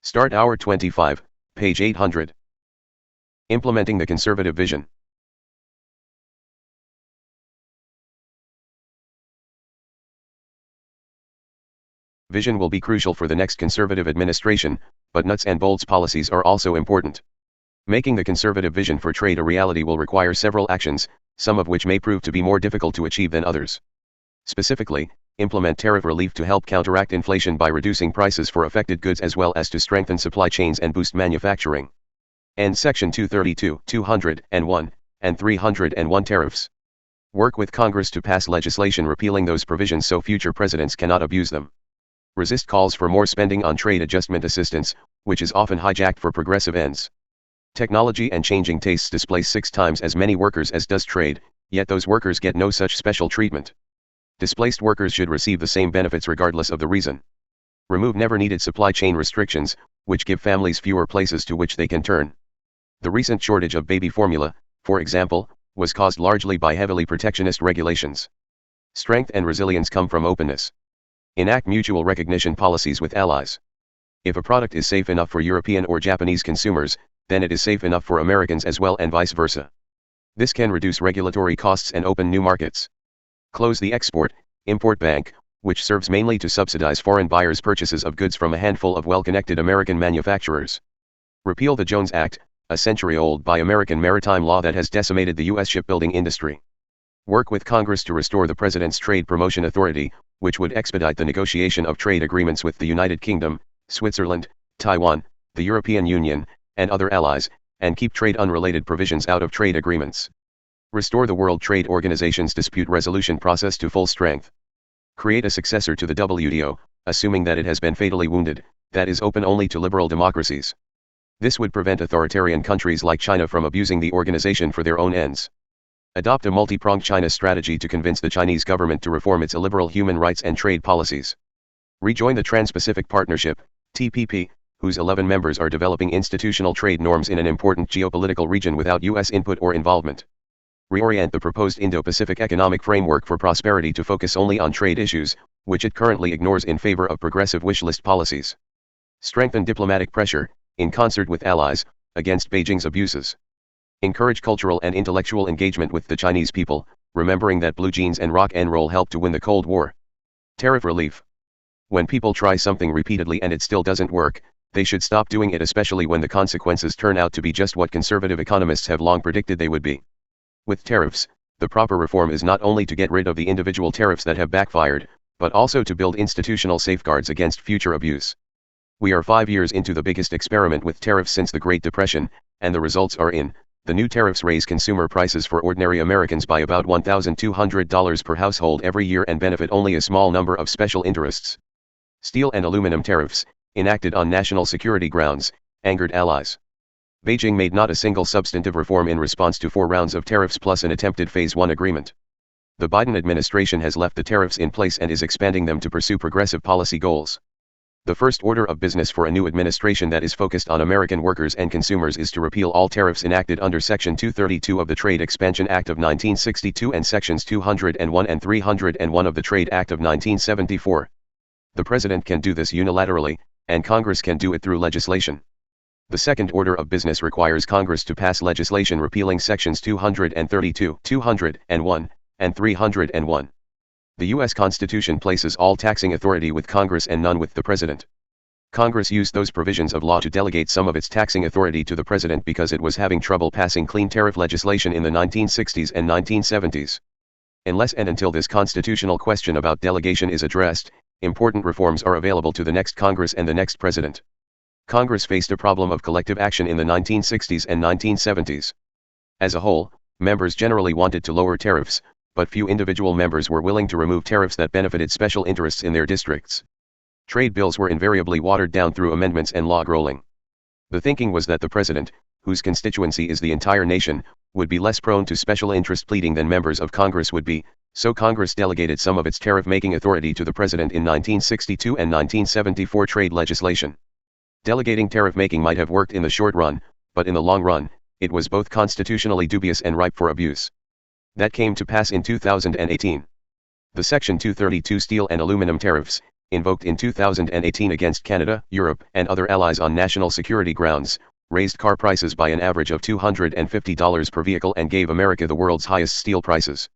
Start Hour 25, page 800. Implementing the Conservative Vision. Vision will be crucial for the next Conservative administration, but nuts and bolts policies are also important. Making the Conservative vision for trade a reality will require several actions, some of which may prove to be more difficult to achieve than others. Specifically, implement tariff relief to help counteract inflation by reducing prices for affected goods as well as to strengthen supply chains and boost manufacturing. End Section 232, 201, and 301 tariffs. Work with Congress to pass legislation repealing those provisions so future presidents cannot abuse them. Resist calls for more spending on trade adjustment assistance, which is often hijacked for progressive ends. Technology and changing tastes displace 6 times as many workers as does trade, yet those workers get no such special treatment. Displaced workers should receive the same benefits regardless of the reason. Remove never-needed supply chain restrictions, which give families fewer places to which they can turn. The recent shortage of baby formula, for example, was caused largely by heavily protectionist regulations. Strength and resilience come from openness. Enact mutual recognition policies with allies. If a product is safe enough for European or Japanese consumers, then it is safe enough for Americans as well and vice versa. This can reduce regulatory costs and open new markets. Close the Export-Import Bank, which serves mainly to subsidize foreign buyers' purchases of goods from a handful of well-connected American manufacturers. Repeal the Jones Act, a century-old buy American maritime law that has decimated the U.S. shipbuilding industry. Work with Congress to restore the President's Trade Promotion Authority, which would expedite the negotiation of trade agreements with the United Kingdom, Switzerland, Taiwan, the European Union, and other allies, and keep trade-unrelated provisions out of trade agreements. Restore the World Trade Organization's dispute resolution process to full strength. Create a successor to the WTO, assuming that it has been fatally wounded, that is open only to liberal democracies. This would prevent authoritarian countries like China from abusing the organization for their own ends. Adopt a multi-pronged China strategy to convince the Chinese government to reform its illiberal human rights and trade policies. Rejoin the Trans-Pacific Partnership, TPP, whose 11 members are developing institutional trade norms in an important geopolitical region without U.S. input or involvement. Reorient the proposed Indo-Pacific Economic Framework for Prosperity to focus only on trade issues, which it currently ignores in favor of progressive wish list policies. Strengthen diplomatic pressure, in concert with allies, against Beijing's abuses. Encourage cultural and intellectual engagement with the Chinese people, remembering that blue jeans and rock and roll helped to win the Cold War. Tariff relief. When people try something repeatedly and it still doesn't work, they should stop doing it, especially when the consequences turn out to be just what conservative economists have long predicted they would be. With tariffs, the proper reform is not only to get rid of the individual tariffs that have backfired, but also to build institutional safeguards against future abuse. We are 5 years into the biggest experiment with tariffs since the Great Depression, and the results are in. The new tariffs raise consumer prices for ordinary Americans by about $1,200 per household every year and benefit only a small number of special interests. Steel and aluminum tariffs, enacted on national security grounds, angered allies. Beijing made not a single substantive reform in response to 4 rounds of tariffs plus an attempted Phase 1 agreement. The Biden administration has left the tariffs in place and is expanding them to pursue progressive policy goals. The first order of business for a new administration that is focused on American workers and consumers is to repeal all tariffs enacted under Section 232 of the Trade Expansion Act of 1962 and Sections 201 and 301 of the Trade Act of 1974. The President can do this unilaterally, and Congress can do it through legislation. The second order of business requires Congress to pass legislation repealing Sections 232, 201, and 301. The U.S. Constitution places all taxing authority with Congress and none with the President. Congress used those provisions of law to delegate some of its taxing authority to the President because it was having trouble passing clean tariff legislation in the 1960s and 1970s. Unless and until this constitutional question about delegation is addressed, important reforms are available to the next Congress and the next President. Congress faced a problem of collective action in the 1960s and 1970s. As a whole, members generally wanted to lower tariffs, but few individual members were willing to remove tariffs that benefited special interests in their districts. Trade bills were invariably watered down through amendments and log rolling. The thinking was that the President, whose constituency is the entire nation, would be less prone to special interest pleading than members of Congress would be, so Congress delegated some of its tariff-making authority to the President in 1962 and 1974 trade legislation. Delegating tariff-making might have worked in the short run, but in the long run, it was both constitutionally dubious and ripe for abuse. That came to pass in 2018. The Section 232 steel and aluminum tariffs, invoked in 2018 against Canada, Europe, and other allies on national security grounds, raised car prices by an average of $250 per vehicle and gave America the world's highest steel prices.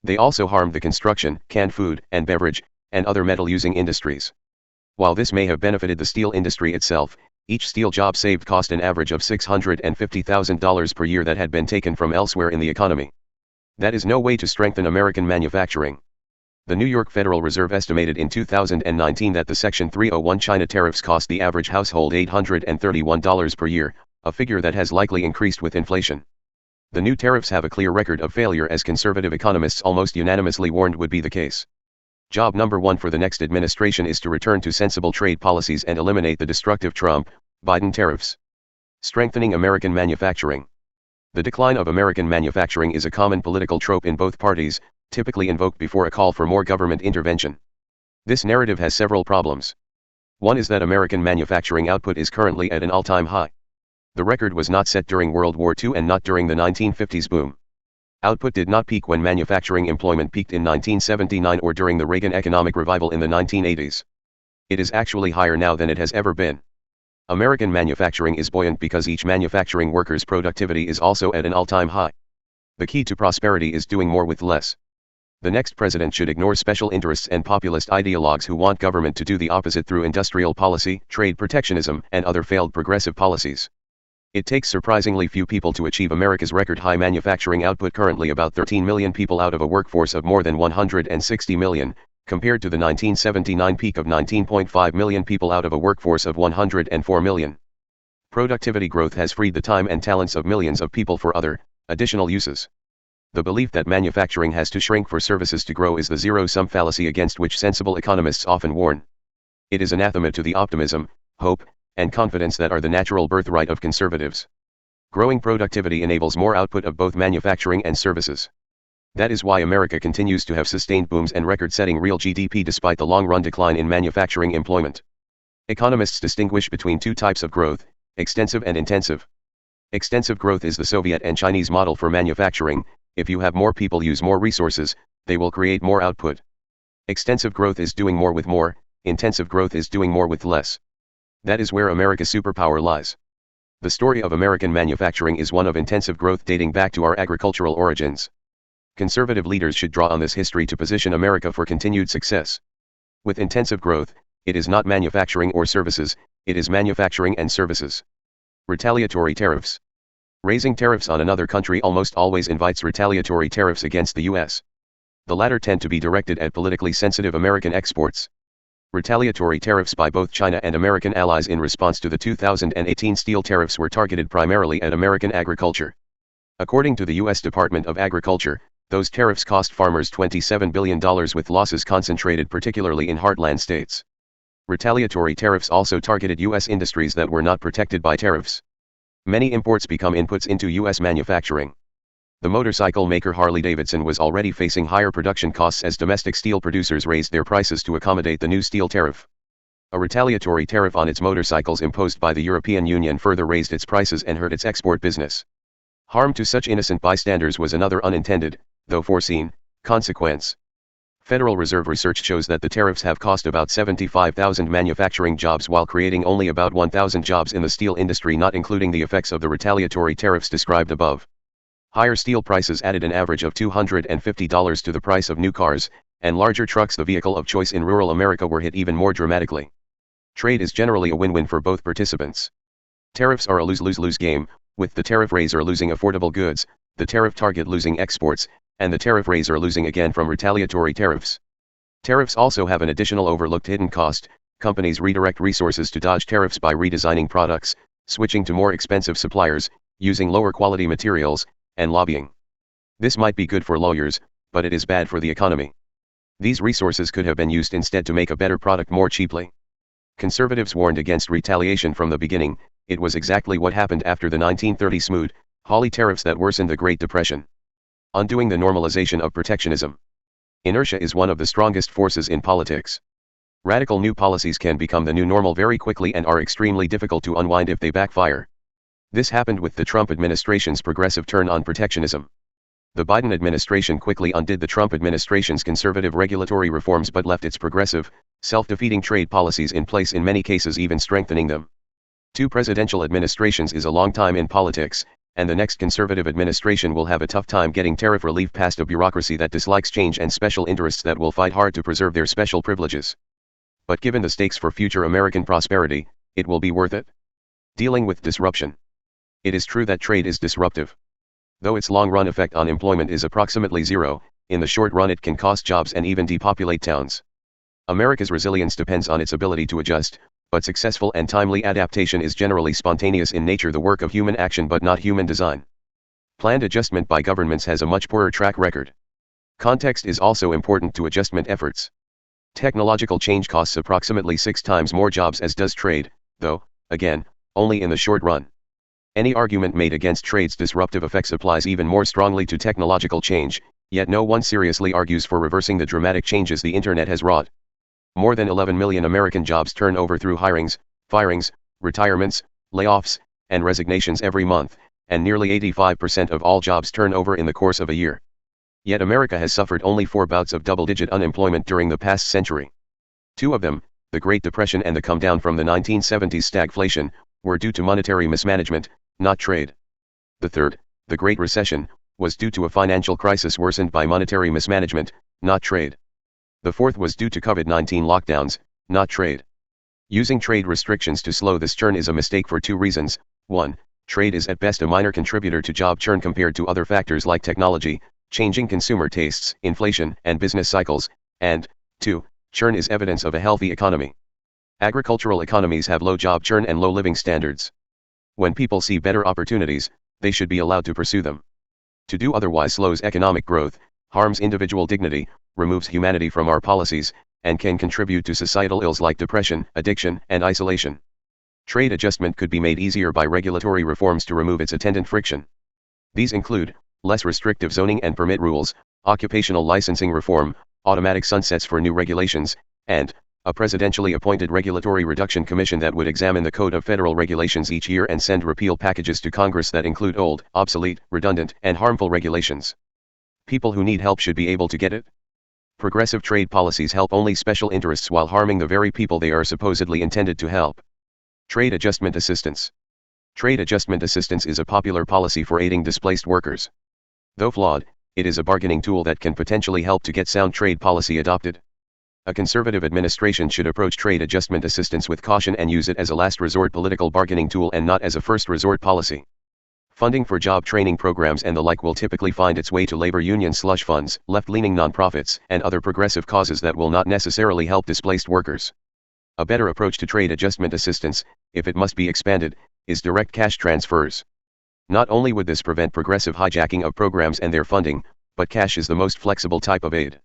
They also harmed the construction, canned food, and beverage, and other metal-using industries. While this may have benefited the steel industry itself, each steel job saved cost an average of $650,000 per year that had been taken from elsewhere in the economy. That is no way to strengthen American manufacturing. The New York Federal Reserve estimated in 2019 that the Section 301 China tariffs cost the average household $831 per year, a figure that has likely increased with inflation. The new tariffs have a clear record of failure, as conservative economists almost unanimously warned would be the case. Job number one for the next administration is to return to sensible trade policies and eliminate the destructive Trump-Biden tariffs. Strengthening American manufacturing. The decline of American manufacturing is a common political trope in both parties, typically invoked before a call for more government intervention. This narrative has several problems. One is that American manufacturing output is currently at an all-time high. The record was not set during World War II and not during the 1950s boom. Output did not peak when manufacturing employment peaked in 1979 or during the Reagan economic revival in the 1980s. It is actually higher now than it has ever been. American manufacturing is buoyant because each manufacturing worker's productivity is also at an all-time high. The key to prosperity is doing more with less. The next president should ignore special interests and populist ideologues who want government to do the opposite through industrial policy, trade protectionism, and other failed progressive policies. It takes surprisingly few people to achieve America's record-high manufacturing output, currently about 13 million people out of a workforce of more than 160 million, compared to the 1979 peak of 19.5 million people out of a workforce of 104 million. Productivity growth has freed the time and talents of millions of people for other, additional uses. The belief that manufacturing has to shrink for services to grow is the zero-sum fallacy against which sensible economists often warn. It is anathema to the optimism, hope, and confidence that are the natural birthright of conservatives. Growing productivity enables more output of both manufacturing and services. That is why America continues to have sustained booms and record-setting real GDP despite the long-run decline in manufacturing employment. Economists distinguish between two types of growth, extensive and intensive. Extensive growth is the Soviet and Chinese model for manufacturing. If you have more people use more resources, they will create more output. Extensive growth is doing more with more, intensive growth is doing more with less. That is where America's superpower lies. The story of American manufacturing is one of intensive growth dating back to our agricultural origins. Conservative leaders should draw on this history to position America for continued success. With intensive growth, it is not manufacturing or services, it is manufacturing and services. Retaliatory tariffs. Raising tariffs on another country almost always invites retaliatory tariffs against the U.S. The latter tend to be directed at politically sensitive American exports. Retaliatory tariffs by both China and American allies in response to the 2018 steel tariffs were targeted primarily at American agriculture. According to the U.S. Department of Agriculture, those tariffs cost farmers $27 billion, with losses concentrated particularly in heartland states. Retaliatory tariffs also targeted U.S. industries that were not protected by tariffs. Many imports become inputs into U.S. manufacturing. The motorcycle maker Harley-Davidson was already facing higher production costs as domestic steel producers raised their prices to accommodate the new steel tariff. A retaliatory tariff on its motorcycles imposed by the European Union further raised its prices and hurt its export business. Harm to such innocent bystanders was another unintended, though foreseen, consequence. Federal Reserve research shows that the tariffs have cost about 75,000 manufacturing jobs while creating only about 1,000 jobs in the steel industry, not including the effects of the retaliatory tariffs described above. Higher steel prices added an average of $250 to the price of new cars, and larger trucks, the vehicle of choice in rural America, were hit even more dramatically. Trade is generally a win-win for both participants. Tariffs are a lose-lose-lose game, with the tariff raiser losing affordable goods, the tariff target losing exports, and the tariff raiser losing again from retaliatory tariffs. Tariffs also have an additional overlooked hidden cost. Companies redirect resources to dodge tariffs by redesigning products, switching to more expensive suppliers, using lower quality materials, and lobbying. This might be good for lawyers, but it is bad for the economy. These resources could have been used instead to make a better product more cheaply. Conservatives warned against retaliation from the beginning. It was exactly what happened after the 1930 Smoot-Hawley tariffs that worsened the Great Depression. Undoing the normalization of protectionism. Inertia is one of the strongest forces in politics. Radical new policies can become the new normal very quickly and are extremely difficult to unwind if they backfire. This happened with the Trump administration's progressive turn on protectionism. The Biden administration quickly undid the Trump administration's conservative regulatory reforms but left its progressive, self-defeating trade policies in place, in many cases even strengthening them. 2 presidential administrations is a long time in politics, and the next conservative administration will have a tough time getting tariff relief past a bureaucracy that dislikes change and special interests that will fight hard to preserve their special privileges. But given the stakes for future American prosperity, it will be worth it. Dealing with disruption. It is true that trade is disruptive. Though its long-run effect on employment is approximately zero, in the short run it can cost jobs and even depopulate towns. America's resilience depends on its ability to adjust, but successful and timely adaptation is generally spontaneous in nature, the work of human action but not human design. Planned adjustment by governments has a much poorer track record. Context is also important to adjustment efforts. Technological change costs approximately 6 times more jobs as does trade, though, again, only in the short run. Any argument made against trade's disruptive effects applies even more strongly to technological change, yet no one seriously argues for reversing the dramatic changes the internet has wrought. More than 11 million American jobs turn over through hirings, firings, retirements, layoffs, and resignations every month, and nearly 85% of all jobs turn over in the course of a year. Yet America has suffered only 4 bouts of double-digit unemployment during the past century. 2 of them, the Great Depression and the come down from the 1970s stagflation, were due to monetary mismanagement, not trade. The third, the Great Recession, was due to a financial crisis worsened by monetary mismanagement, not trade. The fourth was due to COVID-19 lockdowns, not trade. Using trade restrictions to slow this churn is a mistake for 2 reasons. 1. Trade is at best a minor contributor to job churn compared to other factors like technology, changing consumer tastes, inflation, and business cycles, and 2. Churn is evidence of a healthy economy. Agricultural economies have low job churn and low living standards. When people see better opportunities, they should be allowed to pursue them. To do otherwise slows economic growth, harms individual dignity, removes humanity from our policies, and can contribute to societal ills like depression, addiction, and isolation. Trade adjustment could be made easier by regulatory reforms to remove its attendant friction. These include less restrictive zoning and permit rules, occupational licensing reform, automatic sunsets for new regulations, and a presidentially appointed regulatory reduction commission that would examine the code of federal regulations each year and send repeal packages to Congress that include old, obsolete, redundant, and harmful regulations. People who need help should be able to get it. Progressive trade policies help only special interests while harming the very people they are supposedly intended to help. Trade adjustment assistance. Trade adjustment assistance is a popular policy for aiding displaced workers. Though flawed, it is a bargaining tool that can potentially help to get sound trade policy adopted. A conservative administration should approach trade adjustment assistance with caution and use it as a last resort political bargaining tool and not as a first resort policy. Funding for job training programs and the like will typically find its way to labor union slush funds, left-leaning nonprofits, and other progressive causes that will not necessarily help displaced workers. A better approach to trade adjustment assistance, if it must be expanded, is direct cash transfers. Not only would this prevent progressive hijacking of programs and their funding, but cash is the most flexible type of aid.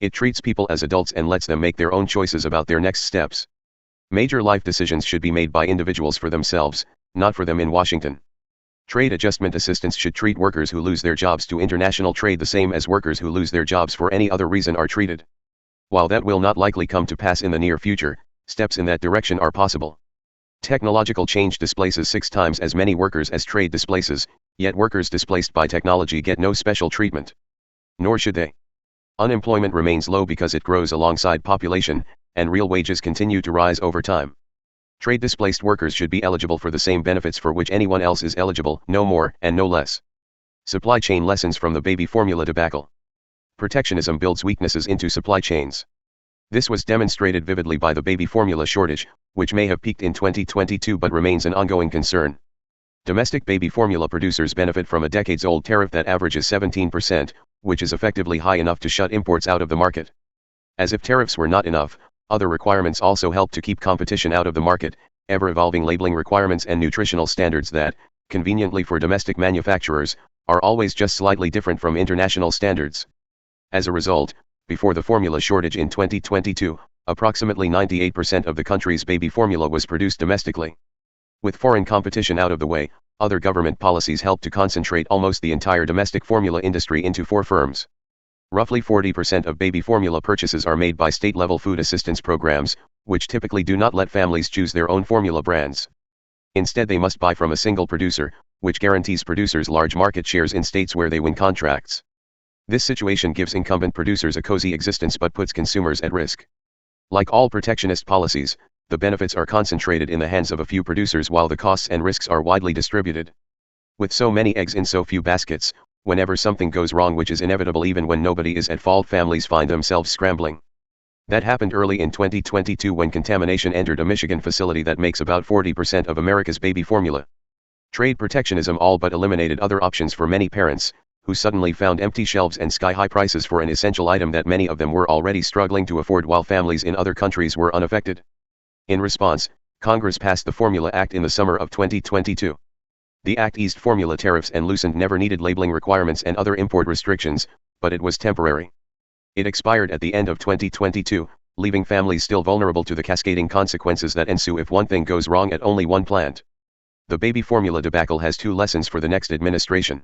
It treats people as adults and lets them make their own choices about their next steps. Major life decisions should be made by individuals for themselves, not for them in Washington. Trade adjustment assistance should treat workers who lose their jobs to international trade the same as workers who lose their jobs for any other reason are treated. While that will not likely come to pass in the near future, steps in that direction are possible. Technological change displaces 6 times as many workers as trade displaces, yet workers displaced by technology get no special treatment. Nor should they. Unemployment remains low because it grows alongside population, and real wages continue to rise over time. Trade-displaced workers should be eligible for the same benefits for which anyone else is eligible, no more and no less. Supply chain lessons from the baby formula debacle. Protectionism builds weaknesses into supply chains. This was demonstrated vividly by the baby formula shortage, which may have peaked in 2022 but remains an ongoing concern. Domestic baby formula producers benefit from a decades-old tariff that averages 17%, which is effectively high enough to shut imports out of the market. As if tariffs were not enough, other requirements also help to keep competition out of the market, ever-evolving labeling requirements and nutritional standards that, conveniently for domestic manufacturers, are always just slightly different from international standards. As a result, before the formula shortage in 2022, approximately 98% of the country's baby formula was produced domestically. With foreign competition out of the way, other government policies help to concentrate almost the entire domestic formula industry into 4 firms. Roughly 40% of baby formula purchases are made by state-level food assistance programs, which typically do not let families choose their own formula brands. Instead they must buy from a single producer, which guarantees producers large market shares in states where they win contracts. This situation gives incumbent producers a cozy existence but puts consumers at risk. Like all protectionist policies, the benefits are concentrated in the hands of a few producers while the costs and risks are widely distributed. With so many eggs in so few baskets, whenever something goes wrong, which is inevitable even when nobody is at fault, families find themselves scrambling. That happened early in 2022 when contamination entered a Michigan facility that makes about 40% of America's baby formula. Trade protectionism all but eliminated other options for many parents, who suddenly found empty shelves and sky-high prices for an essential item that many of them were already struggling to afford while families in other countries were unaffected. In response, Congress passed the Formula Act in the summer of 2022. The act eased formula tariffs and loosened never-needed labeling requirements and other import restrictions, but it was temporary. It expired at the end of 2022, leaving families still vulnerable to the cascading consequences that ensue if one thing goes wrong at only one plant. The baby formula debacle has two lessons for the next administration.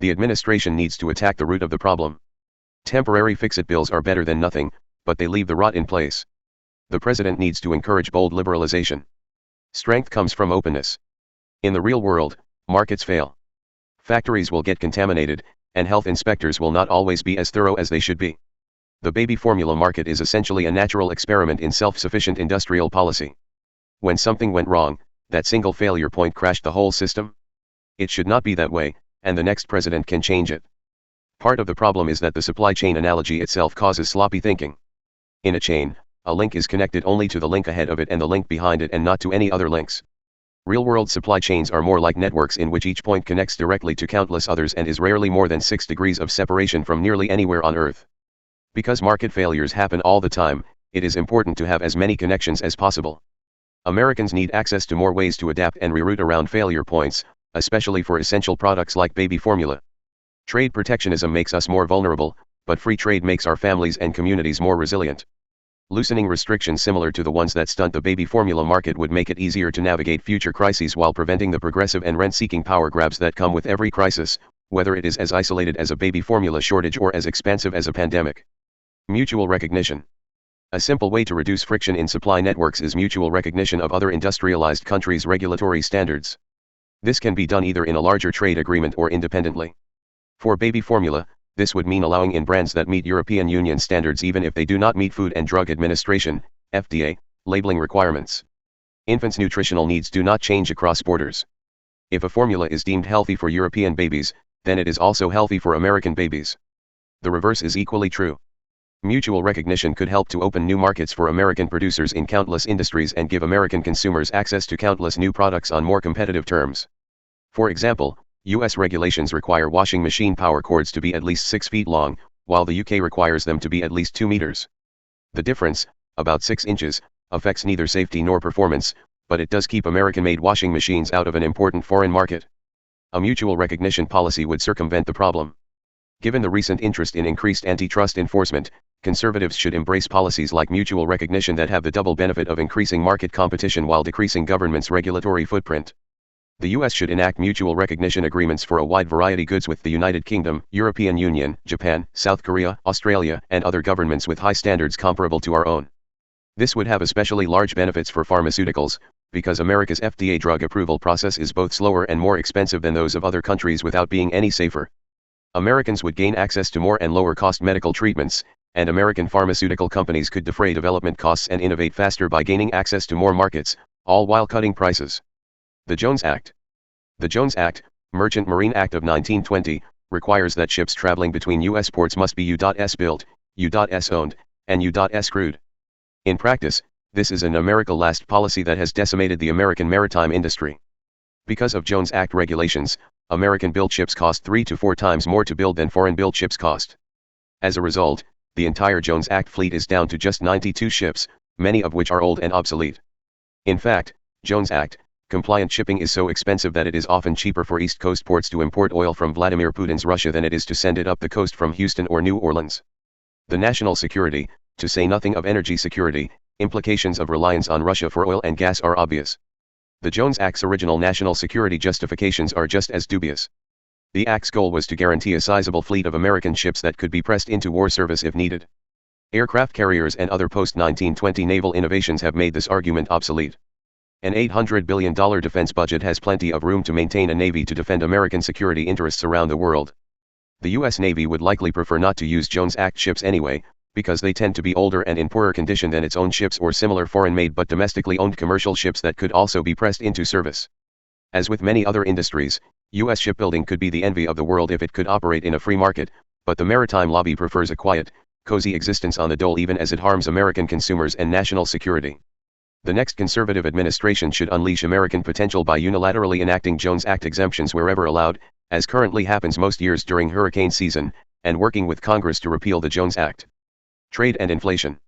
The administration needs to attack the root of the problem. Temporary fix-it bills are better than nothing, but they leave the rot in place. The president needs to encourage bold liberalization. Strength comes from openness. In the real world, markets fail. Factories will get contaminated, and health inspectors will not always be as thorough as they should be. The baby formula market is essentially a natural experiment in self-sufficient industrial policy. When something went wrong, that single failure point crashed the whole system. It should not be that way, and the next president can change it. Part of the problem is that the supply chain analogy itself causes sloppy thinking. In a chain, a link is connected only to the link ahead of it and the link behind it and not to any other links. Real-world supply chains are more like networks in which each point connects directly to countless others and is rarely more than 6 degrees of separation from nearly anywhere on Earth. Because market failures happen all the time, it is important to have as many connections as possible. Americans need access to more ways to adapt and reroute around failure points, especially for essential products like baby formula. Trade protectionism makes us more vulnerable, but free trade makes our families and communities more resilient. Loosening restrictions similar to the ones that stunt the baby formula market would make it easier to navigate future crises while preventing the progressive and rent-seeking power grabs that come with every crisis, whether it is as isolated as a baby formula shortage or as expansive as a pandemic. Mutual recognition. A simple way to reduce friction in supply networks is mutual recognition of other industrialized countries' regulatory standards. This can be done either in a larger trade agreement or independently. For baby formula, this would mean allowing in brands that meet European Union standards even if they do not meet Food and Drug Administration, FDA, labeling requirements. Infants' nutritional needs do not change across borders. If a formula is deemed healthy for European babies, then it is also healthy for American babies. The reverse is equally true. Mutual recognition could help to open new markets for American producers in countless industries and give American consumers access to countless new products on more competitive terms. For example, U.S. regulations require washing machine power cords to be at least 6 feet long, while the UK requires them to be at least 2 meters. The difference, about 6 inches, affects neither safety nor performance, but it does keep American-made washing machines out of an important foreign market. A mutual recognition policy would circumvent the problem. Given the recent interest in increased antitrust enforcement, conservatives should embrace policies like mutual recognition that have the double benefit of increasing market competition while decreasing government's regulatory footprint. The U.S. should enact mutual recognition agreements for a wide variety of goods with the United Kingdom, European Union, Japan, South Korea, Australia, and other governments with high standards comparable to our own. This would have especially large benefits for pharmaceuticals, because America's FDA drug approval process is both slower and more expensive than those of other countries without being any safer. Americans would gain access to more and lower-cost medical treatments, and American pharmaceutical companies could defray development costs and innovate faster by gaining access to more markets, all while cutting prices. The Jones Act. The Jones Act, Merchant Marine Act of 1920, requires that ships traveling between U.S. ports must be U.S. built, U.S. owned, and U.S. crewed. In practice, this is an America-last policy that has decimated the American maritime industry. Because of Jones Act regulations, American-built ships cost 3 to 4 times more to build than foreign-built ships cost. As a result, the entire Jones Act fleet is down to just 92 ships, many of which are old and obsolete. In fact, Jones Act compliant shipping is so expensive that it is often cheaper for East Coast ports to import oil from Vladimir Putin's Russia than it is to send it up the coast from Houston or New Orleans. The national security, to say nothing of energy security, implications of reliance on Russia for oil and gas are obvious. The Jones Act's original national security justifications are just as dubious. The Act's goal was to guarantee a sizable fleet of American ships that could be pressed into war service if needed. Aircraft carriers and other post-1920 naval innovations have made this argument obsolete. An $800 billion defense budget has plenty of room to maintain a navy to defend American security interests around the world. The U.S. Navy would likely prefer not to use Jones Act ships anyway, because they tend to be older and in poorer condition than its own ships or similar foreign-made but domestically owned commercial ships that could also be pressed into service. As with many other industries, U.S. shipbuilding could be the envy of the world if it could operate in a free market, but the maritime lobby prefers a quiet, cozy existence on the dole even as it harms American consumers and national security. The next conservative administration should unleash American potential by unilaterally enacting Jones Act exemptions wherever allowed, as currently happens most years during hurricane season, and working with Congress to repeal the Jones Act. Trade and inflation.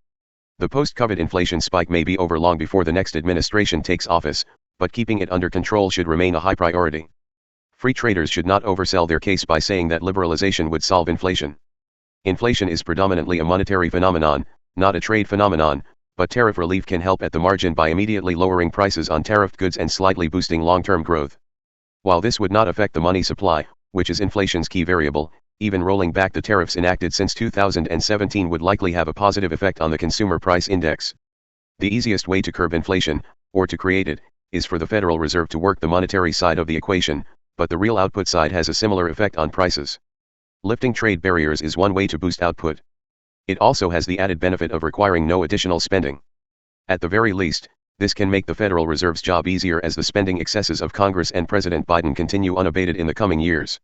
The post-COVID inflation spike may be over long before the next administration takes office, but keeping it under control should remain a high priority. Free traders should not oversell their case by saying that liberalization would solve inflation. Inflation is predominantly a monetary phenomenon, not a trade phenomenon, but tariff relief can help at the margin by immediately lowering prices on tariffed goods and slightly boosting long-term growth. While this would not affect the money supply, which is inflation's key variable, even rolling back the tariffs enacted since 2017 would likely have a positive effect on the consumer price index. The easiest way to curb inflation, or to create it, is for the Federal Reserve to work the monetary side of the equation, but the real output side has a similar effect on prices. Lifting trade barriers is one way to boost output. It also has the added benefit of requiring no additional spending. At the very least, this can make the Federal Reserve's job easier as the spending excesses of Congress and President Biden continue unabated in the coming years.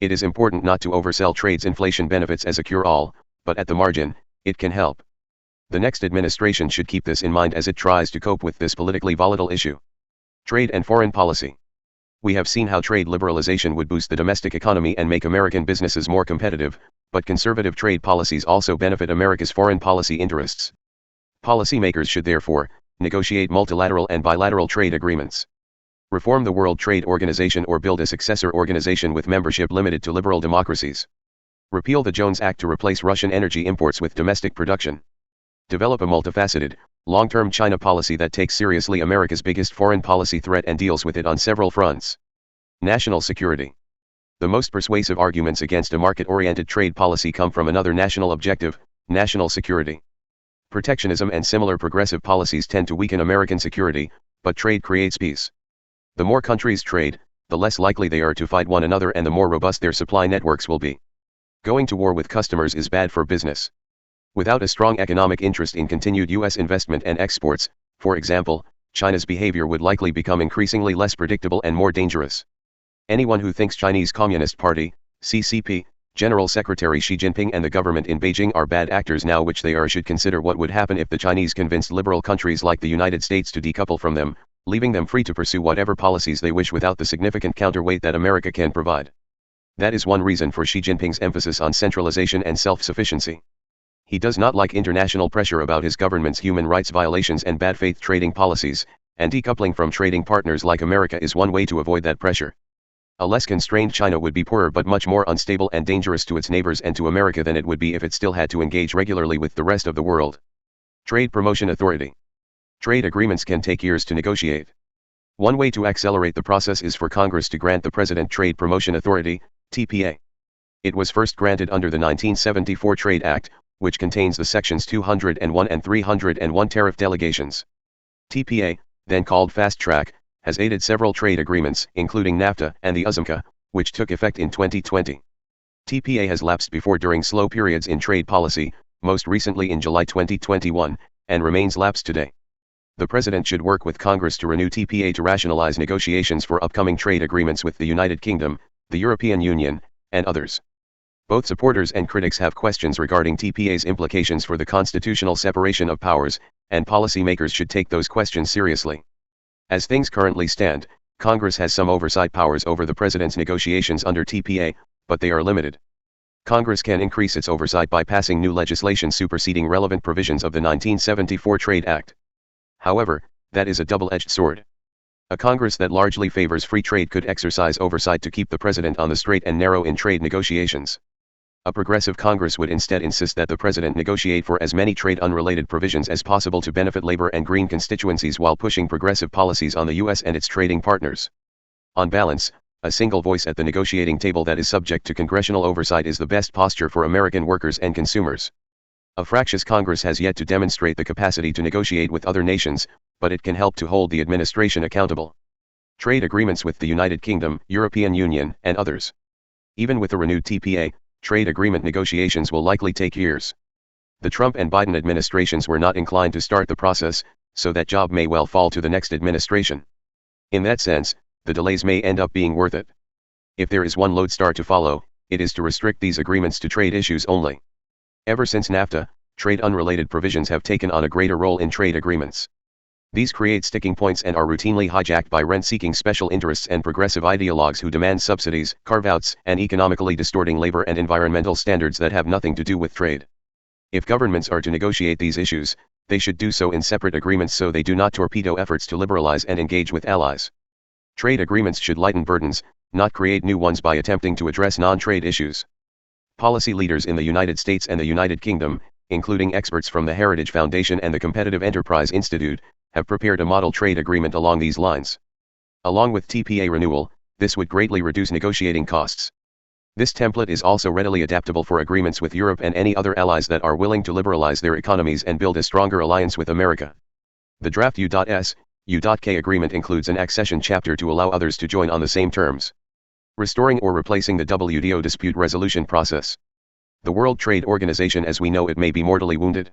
It is important not to oversell trade's inflation benefits as a cure-all, but at the margin, it can help. The next administration should keep this in mind as it tries to cope with this politically volatile issue. Trade and foreign policy. We have seen how trade liberalization would boost the domestic economy and make American businesses more competitive, but conservative trade policies also benefit America's foreign policy interests. Policymakers should therefore negotiate multilateral and bilateral trade agreements. Reform the World Trade Organization or build a successor organization with membership limited to liberal democracies. Repeal the Jones Act to replace Russian energy imports with domestic production. Develop a multifaceted, long-term China policy that takes seriously America's biggest foreign policy threat and deals with it on several fronts. National security. The most persuasive arguments against a market-oriented trade policy come from another national objective, national security. Protectionism and similar progressive policies tend to weaken American security, but trade creates peace. The more countries trade, the less likely they are to fight one another and the more robust their supply networks will be. Going to war with customers is bad for business. Without a strong economic interest in continued U.S. investment and exports, for example, China's behavior would likely become increasingly less predictable and more dangerous. Anyone who thinks Chinese Communist Party, CCP, General Secretary Xi Jinping and the government in Beijing are bad actors now, which they are, should consider what would happen if the Chinese convinced liberal countries like the United States to decouple from them, leaving them free to pursue whatever policies they wish without the significant counterweight that America can provide. That is one reason for Xi Jinping's emphasis on centralization and self-sufficiency. He does not like international pressure about his government's human rights violations and bad faith trading policies, and decoupling from trading partners like America is one way to avoid that pressure. A less constrained China would be poorer but much more unstable and dangerous to its neighbors and to America than it would be if it still had to engage regularly with the rest of the world. Trade Promotion Authority. Trade agreements can take years to negotiate. One way to accelerate the process is for Congress to grant the President Trade Promotion Authority, TPA. It was first granted under the 1974 Trade Act, which contains the sections 201 and 301 tariff delegations. TPA, then called Fast Track, has aided several trade agreements, including NAFTA and the USMCA, which took effect in 2020. TPA has lapsed before during slow periods in trade policy, most recently in July 2021, and remains lapsed today. The President should work with Congress to renew TPA to rationalize negotiations for upcoming trade agreements with the United Kingdom, the European Union, and others. Both supporters and critics have questions regarding TPA's implications for the constitutional separation of powers, and policymakers should take those questions seriously. As things currently stand, Congress has some oversight powers over the President's negotiations under TPA, but they are limited. Congress can increase its oversight by passing new legislation superseding relevant provisions of the 1974 Trade Act. However, that is a double-edged sword. A Congress that largely favors free trade could exercise oversight to keep the President on the straight and narrow in trade negotiations. A progressive Congress would instead insist that the President negotiate for as many trade-unrelated provisions as possible to benefit labor and green constituencies while pushing progressive policies on the U.S. and its trading partners. On balance, a single voice at the negotiating table that is subject to congressional oversight is the best posture for American workers and consumers. A fractious Congress has yet to demonstrate the capacity to negotiate with other nations, but it can help to hold the administration accountable. Trade agreements with the United Kingdom, European Union, and others. Even with a renewed TPA, trade agreement negotiations will likely take years. The Trump and Biden administrations were not inclined to start the process, so that job may well fall to the next administration. In that sense, the delays may end up being worth it. If there is one lodestar to follow, it is to restrict these agreements to trade issues only. Ever since NAFTA, trade-unrelated provisions have taken on a greater role in trade agreements. These create sticking points and are routinely hijacked by rent-seeking special interests and progressive ideologues who demand subsidies, carve-outs, and economically distorting labor and environmental standards that have nothing to do with trade. If governments are to negotiate these issues, they should do so in separate agreements so they do not torpedo efforts to liberalize and engage with allies. Trade agreements should lighten burdens, not create new ones by attempting to address non-trade issues. Policy leaders in the United States and the United Kingdom, including experts from the Heritage Foundation and the Competitive Enterprise Institute, have prepared a model trade agreement along these lines. Along with TPA renewal, this would greatly reduce negotiating costs. This template is also readily adaptable for agreements with Europe and any other allies that are willing to liberalize their economies and build a stronger alliance with America. The draft U.S. U.K. agreement includes an accession chapter to allow others to join on the same terms. Restoring or replacing the WTO dispute resolution process. The World Trade Organization as we know it may be mortally wounded.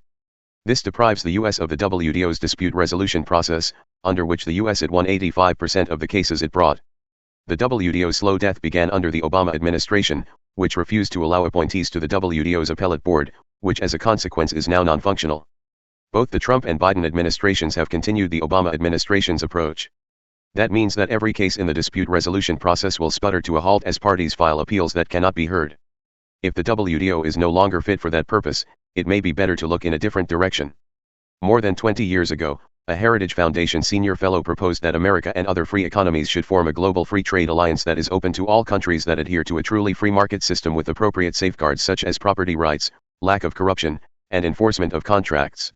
This deprives the U.S. of the WTO's dispute resolution process, under which the U.S. had won 85% of the cases it brought. The WTO's slow death began under the Obama administration, which refused to allow appointees to the WTO's appellate board, which as a consequence is now non-functional. Both the Trump and Biden administrations have continued the Obama administration's approach. That means that every case in the dispute resolution process will sputter to a halt as parties file appeals that cannot be heard. If the WTO is no longer fit for that purpose, it may be better to look in a different direction. More than 20 years ago, a Heritage Foundation senior fellow proposed that America and other free economies should form a global free trade alliance that is open to all countries that adhere to a truly free market system with appropriate safeguards such as property rights, lack of corruption, and enforcement of contracts.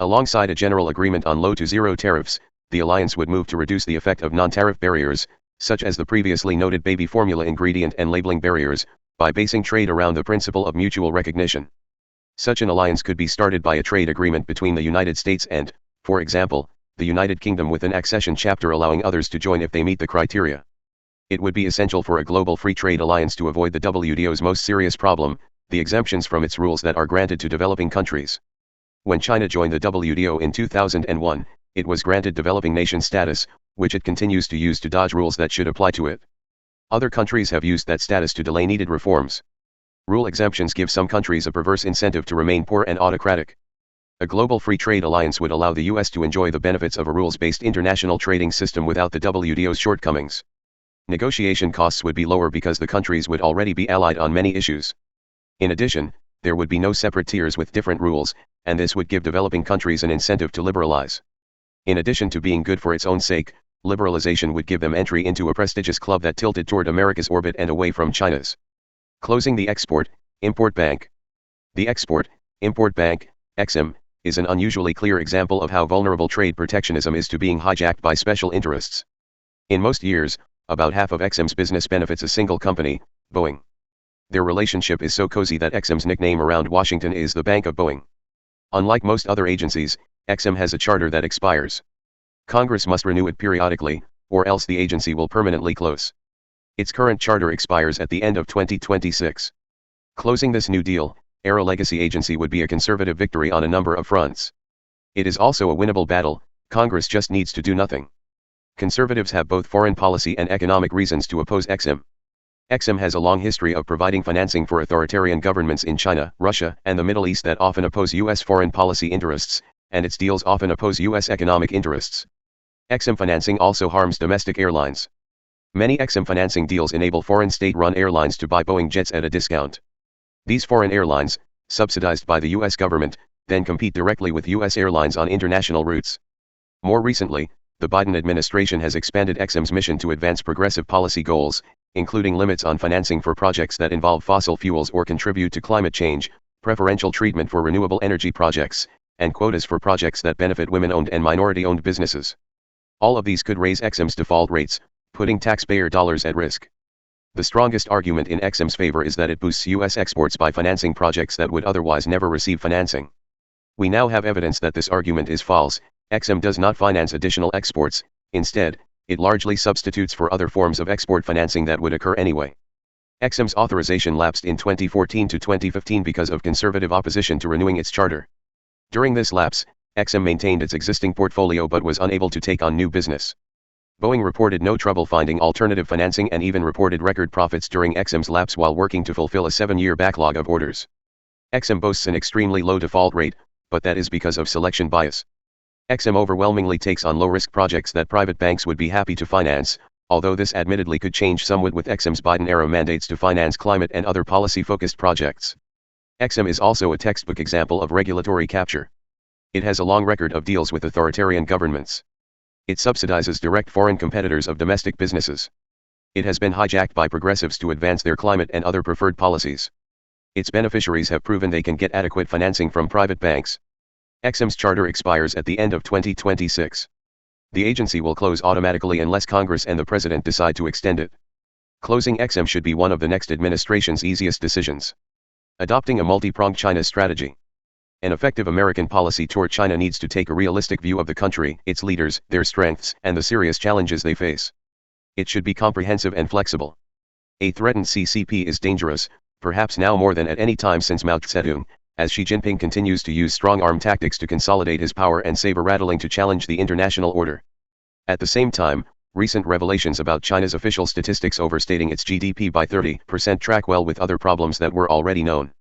Alongside a general agreement on low to zero tariffs, the alliance would move to reduce the effect of non-tariff barriers, such as the previously noted baby formula ingredient and labeling barriers, by basing trade around the principle of mutual recognition. Such an alliance could be started by a trade agreement between the United States and, for example, the United Kingdom with an accession chapter allowing others to join if they meet the criteria. It would be essential for a global free trade alliance to avoid the WTO's most serious problem, the exemptions from its rules that are granted to developing countries. When China joined the WTO in 2001, it was granted developing nation status, which it continues to use to dodge rules that should apply to it. Other countries have used that status to delay needed reforms. Rule exemptions give some countries a perverse incentive to remain poor and autocratic. A global free trade alliance would allow the U.S. to enjoy the benefits of a rules-based international trading system without the WTO's shortcomings. Negotiation costs would be lower because the countries would already be allied on many issues. In addition, there would be no separate tiers with different rules, and this would give developing countries an incentive to liberalize. In addition to being good for its own sake, liberalization would give them entry into a prestigious club that tilted toward America's orbit and away from China's. Closing the Export-Import Bank. The Export-Import Bank, EXIM, is an unusually clear example of how vulnerable trade protectionism is to being hijacked by special interests. In most years, about half of EXIM's business benefits a single company, Boeing. Their relationship is so cozy that EXIM's nickname around Washington is the Bank of Boeing. Unlike most other agencies, EXIM has a charter that expires. Congress must renew it periodically, or else the agency will permanently close. Its current charter expires at the end of 2026. Closing this new deal, era legacy agency would be a conservative victory on a number of fronts. It is also a winnable battle, Congress just needs to do nothing. Conservatives have both foreign policy and economic reasons to oppose EXIM. EXIM has a long history of providing financing for authoritarian governments in China, Russia, and the Middle East that often oppose U.S. foreign policy interests, and its deals often oppose U.S. economic interests. EXIM financing also harms domestic airlines. Many EXIM financing deals enable foreign state-run airlines to buy Boeing jets at a discount. These foreign airlines, subsidized by the U.S. government, then compete directly with U.S. airlines on international routes. More recently, the Biden administration has expanded EXIM's mission to advance progressive policy goals, including limits on financing for projects that involve fossil fuels or contribute to climate change, preferential treatment for renewable energy projects, and quotas for projects that benefit women-owned and minority-owned businesses. All of these could raise EXIM's default rates, putting taxpayer dollars at risk. The strongest argument in EXIM's favor is that it boosts U.S. exports by financing projects that would otherwise never receive financing. We now have evidence that this argument is false. XM does not finance additional exports, instead, it largely substitutes for other forms of export financing that would occur anyway. XM's authorization lapsed in 2014 to 2015 because of conservative opposition to renewing its charter. During this lapse, XM maintained its existing portfolio but was unable to take on new business. Boeing reported no trouble finding alternative financing and even reported record profits during XM's lapse while working to fulfill a 7-year backlog of orders. XM boasts an extremely low default rate, but that is because of selection bias. XM overwhelmingly takes on low-risk projects that private banks would be happy to finance, although this admittedly could change somewhat with XM's Biden-era mandates to finance climate and other policy-focused projects. XM is also a textbook example of regulatory capture. It has a long record of deals with authoritarian governments. It subsidizes direct foreign competitors of domestic businesses. It has been hijacked by progressives to advance their climate and other preferred policies. Its beneficiaries have proven they can get adequate financing from private banks. XM's charter expires at the end of 2026. The agency will close automatically unless Congress and the President decide to extend it. Closing XM should be one of the next administration's easiest decisions. Adopting a multi-pronged China strategy. An effective American policy toward China needs to take a realistic view of the country, its leaders, their strengths, and the serious challenges they face. It should be comprehensive and flexible. A threatened CCP is dangerous, perhaps now more than at any time since Mao Zedong, as Xi Jinping continues to use strong-arm tactics to consolidate his power and saber-rattling to challenge the international order. At the same time, recent revelations about China's official statistics overstating its GDP by 30% track well with other problems that were already known.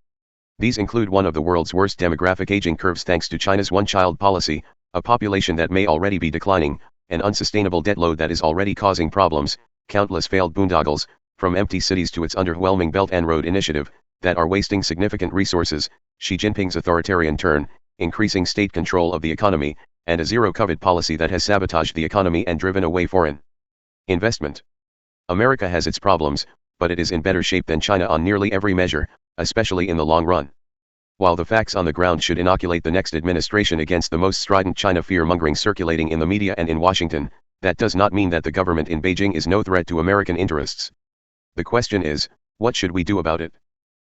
These include one of the world's worst demographic aging curves thanks to China's one-child policy, a population that may already be declining, an unsustainable debt load that is already causing problems, countless failed boondoggles, from empty cities to its underwhelming Belt and Road Initiative, that are wasting significant resources, Xi Jinping's authoritarian turn, increasing state control of the economy, and a zero-COVID policy that has sabotaged the economy and driven away foreign investment. America has its problems, but it is in better shape than China on nearly every measure, especially in the long run. While the facts on the ground should inoculate the next administration against the most strident China fear-mongering circulating in the media and in Washington, that does not mean that the government in Beijing is no threat to American interests. The question is, what should we do about it?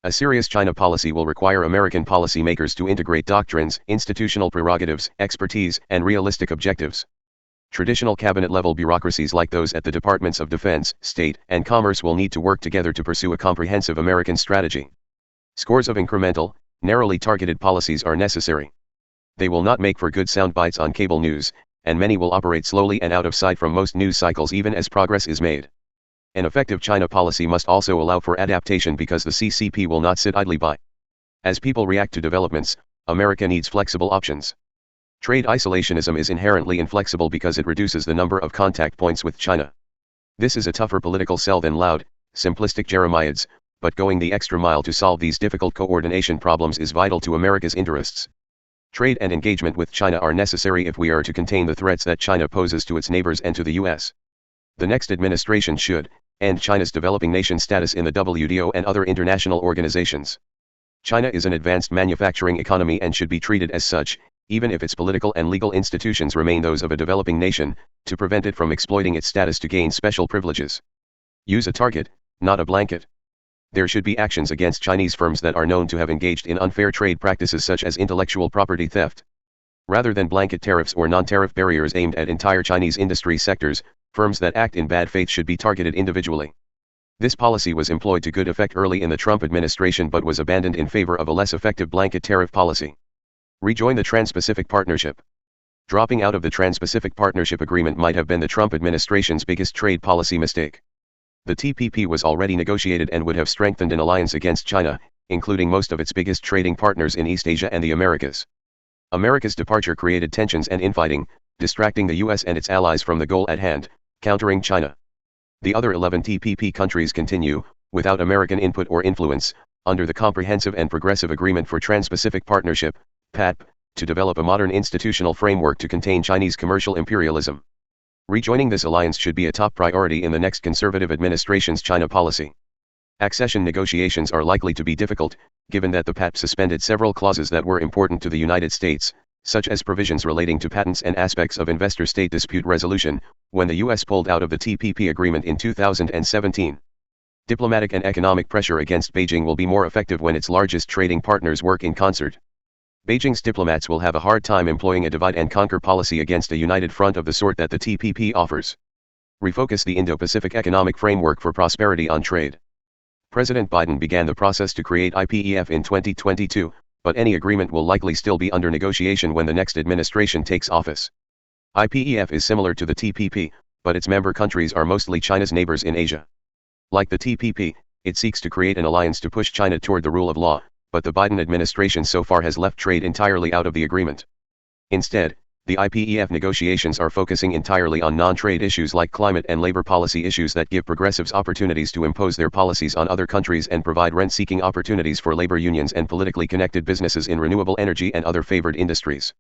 A serious China policy will require American policymakers to integrate doctrines, institutional prerogatives, expertise, and realistic objectives. Traditional cabinet-level bureaucracies like those at the Departments of Defense, State, and Commerce will need to work together to pursue a comprehensive American strategy. Scores of incremental, narrowly targeted policies are necessary. They will not make for good sound bites on cable news, and many will operate slowly and out of sight from most news cycles even as progress is made. An effective China policy must also allow for adaptation because the CCP will not sit idly by. As people react to developments, America needs flexible options. Trade isolationism is inherently inflexible because it reduces the number of contact points with China. This is a tougher political sell than loud, simplistic jeremiads, but going the extra mile to solve these difficult coordination problems is vital to America's interests. Trade and engagement with China are necessary if we are to contain the threats that China poses to its neighbors and to the U.S. The next administration should end China's developing nation status in the WTO and other international organizations. China is an advanced manufacturing economy and should be treated as such, even if its political and legal institutions remain those of a developing nation, to prevent it from exploiting its status to gain special privileges. Use a target, not a blanket. There should be actions against Chinese firms that are known to have engaged in unfair trade practices such as intellectual property theft. Rather than blanket tariffs or non-tariff barriers aimed at entire Chinese industry sectors, firms that act in bad faith should be targeted individually. This policy was employed to good effect early in the Trump administration but was abandoned in favor of a less effective blanket tariff policy. Rejoin the Trans-Pacific Partnership. Dropping out of the Trans-Pacific Partnership Agreement might have been the Trump administration's biggest trade policy mistake. The TPP was already negotiated and would have strengthened an alliance against China, including most of its biggest trading partners in East Asia and the Americas. America's departure created tensions and infighting, distracting the U.S. and its allies from the goal at hand, countering China. The other 11 TPP countries continue, without American input or influence, under the Comprehensive and Progressive Agreement for Trans-Pacific Partnership, PATP, to develop a modern institutional framework to contain Chinese commercial imperialism. Rejoining this alliance should be a top priority in the next conservative administration's China policy. Accession negotiations are likely to be difficult, given that the PATP suspended several clauses that were important to the United States, such as provisions relating to patents and aspects of investor-state dispute resolution, when the U.S. pulled out of the TPP agreement in 2017. Diplomatic and economic pressure against Beijing will be more effective when its largest trading partners work in concert. Beijing's diplomats will have a hard time employing a divide-and-conquer policy against a united front of the sort that the TPP offers. Refocus the Indo-Pacific economic framework for prosperity on trade. President Biden began the process to create IPEF in 2022, but any agreement will likely still be under negotiation when the next administration takes office. IPEF is similar to the TPP, but its member countries are mostly China's neighbors in Asia. Like the TPP, it seeks to create an alliance to push China toward the rule of law, but the Biden administration so far has left trade entirely out of the agreement. Instead, the IPEF negotiations are focusing entirely on non-trade issues like climate and labor policy issues that give progressives opportunities to impose their policies on other countries and provide rent-seeking opportunities for labor unions and politically connected businesses in renewable energy and other favored industries.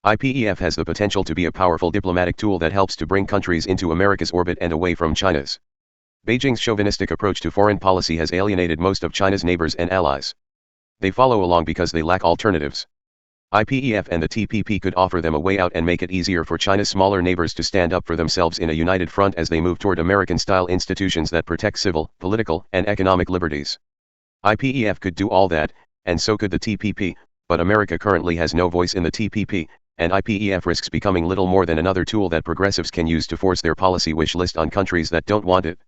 IPEF has the potential to be a powerful diplomatic tool that helps to bring countries into America's orbit and away from China's. Beijing's chauvinistic approach to foreign policy has alienated most of China's neighbors and allies. They follow along because they lack alternatives. IPEF and the TPP could offer them a way out and make it easier for China's smaller neighbors to stand up for themselves in a united front as they move toward American-style institutions that protect civil, political, and economic liberties. IPEF could do all that, and so could the TPP, but America currently has no voice in the TPP, and IPEF risks becoming little more than another tool that progressives can use to force their policy wish list on countries that don't want it.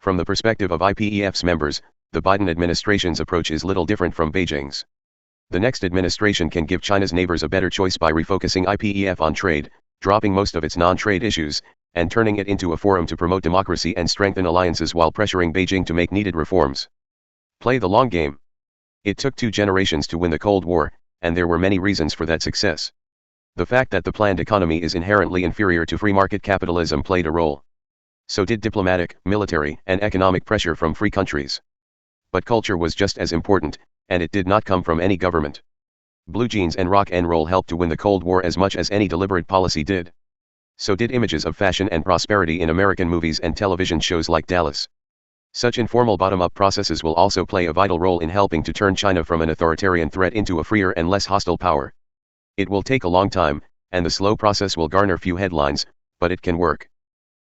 From the perspective of IPEF's members, the Biden administration's approach is little different from Beijing's. The next administration can give China's neighbors a better choice by refocusing IPEF on trade, dropping most of its non-trade issues, and turning it into a forum to promote democracy and strengthen alliances while pressuring Beijing to make needed reforms. Play the long game. It took 2 generations to win the Cold War, and there were many reasons for that success. The fact that the planned economy is inherently inferior to free market capitalism played a role. So did diplomatic, military, and economic pressure from free countries. But culture was just as important, and it did not come from any government. Blue jeans and rock and roll helped to win the Cold War as much as any deliberate policy did. So did images of fashion and prosperity in American movies and television shows like Dallas. Such informal bottom-up processes will also play a vital role in helping to turn China from an authoritarian threat into a freer and less hostile power. It will take a long time, and the slow process will garner few headlines, but it can work.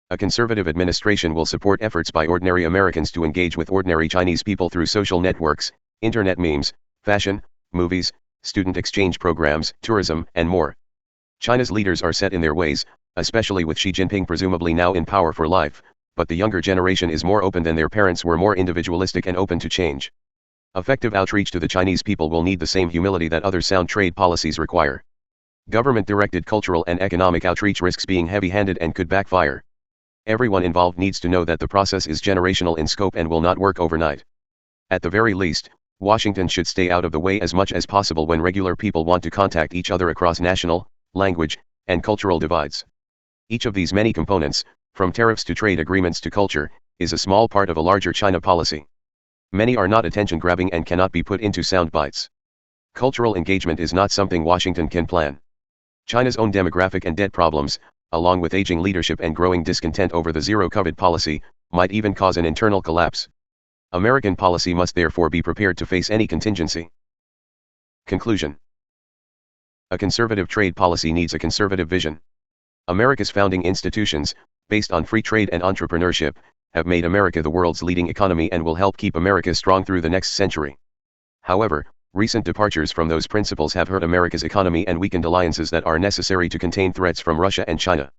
A conservative administration will support efforts by ordinary Americans to engage with ordinary Chinese people through social networks, internet memes, fashion, movies, student exchange programs, tourism, and more. China's leaders are set in their ways, especially with Xi Jinping presumably now in power for life, but the younger generation is more open than their parents were, more individualistic and open to change. Effective outreach to the Chinese people will need the same humility that other sound trade policies require. Government-directed cultural and economic outreach risks being heavy-handed and could backfire. Everyone involved needs to know that the process is generational in scope and will not work overnight. At the very least, Washington should stay out of the way as much as possible when regular people want to contact each other across national, language, and cultural divides. Each of these many components, from tariffs to trade agreements to culture, is a small part of a larger China policy. Many are not attention-grabbing and cannot be put into sound bites. Cultural engagement is not something Washington can plan. China's own demographic and debt problems, along with aging leadership and growing discontent over the zero-COVID policy, might even cause an internal collapse. American policy must therefore be prepared to face any contingency. Conclusion. A conservative trade policy needs a conservative vision. America's founding institutions, based on free trade and entrepreneurship, have made America the world's leading economy and will help keep America strong through the next century. However, recent departures from those principles have hurt America's economy and weakened alliances that are necessary to contain threats from Russia and China.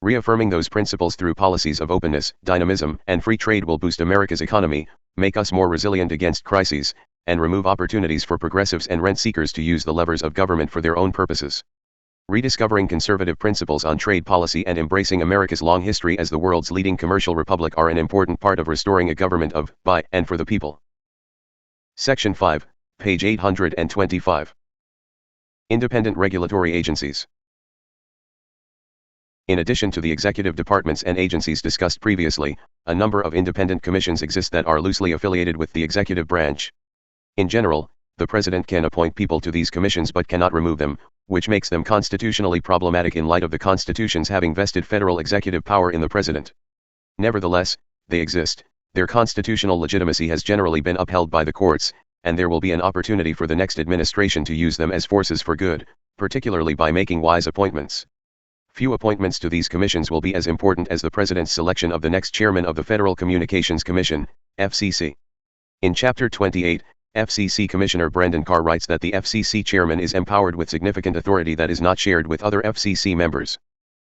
Reaffirming those principles through policies of openness, dynamism, and free trade will boost America's economy, make us more resilient against crises, and remove opportunities for progressives and rent-seekers to use the levers of government for their own purposes. Rediscovering conservative principles on trade policy and embracing America's long history as the world's leading commercial republic are an important part of restoring a government of, by, and for the people. Section 5, page 825. Independent regulatory agencies. In addition to the executive departments and agencies discussed previously, a number of independent commissions exist that are loosely affiliated with the executive branch. In general, the president can appoint people to these commissions but cannot remove them, which makes them constitutionally problematic in light of the Constitution's having vested federal executive power in the president. Nevertheless, they exist, their constitutional legitimacy has generally been upheld by the courts, and there will be an opportunity for the next administration to use them as forces for good, particularly by making wise appointments. Few appointments to these commissions will be as important as the President's selection of the next chairman of the Federal Communications Commission, FCC. In Chapter 28, FCC Commissioner Brendan Carr writes that the FCC chairman is empowered with significant authority that is not shared with other FCC members.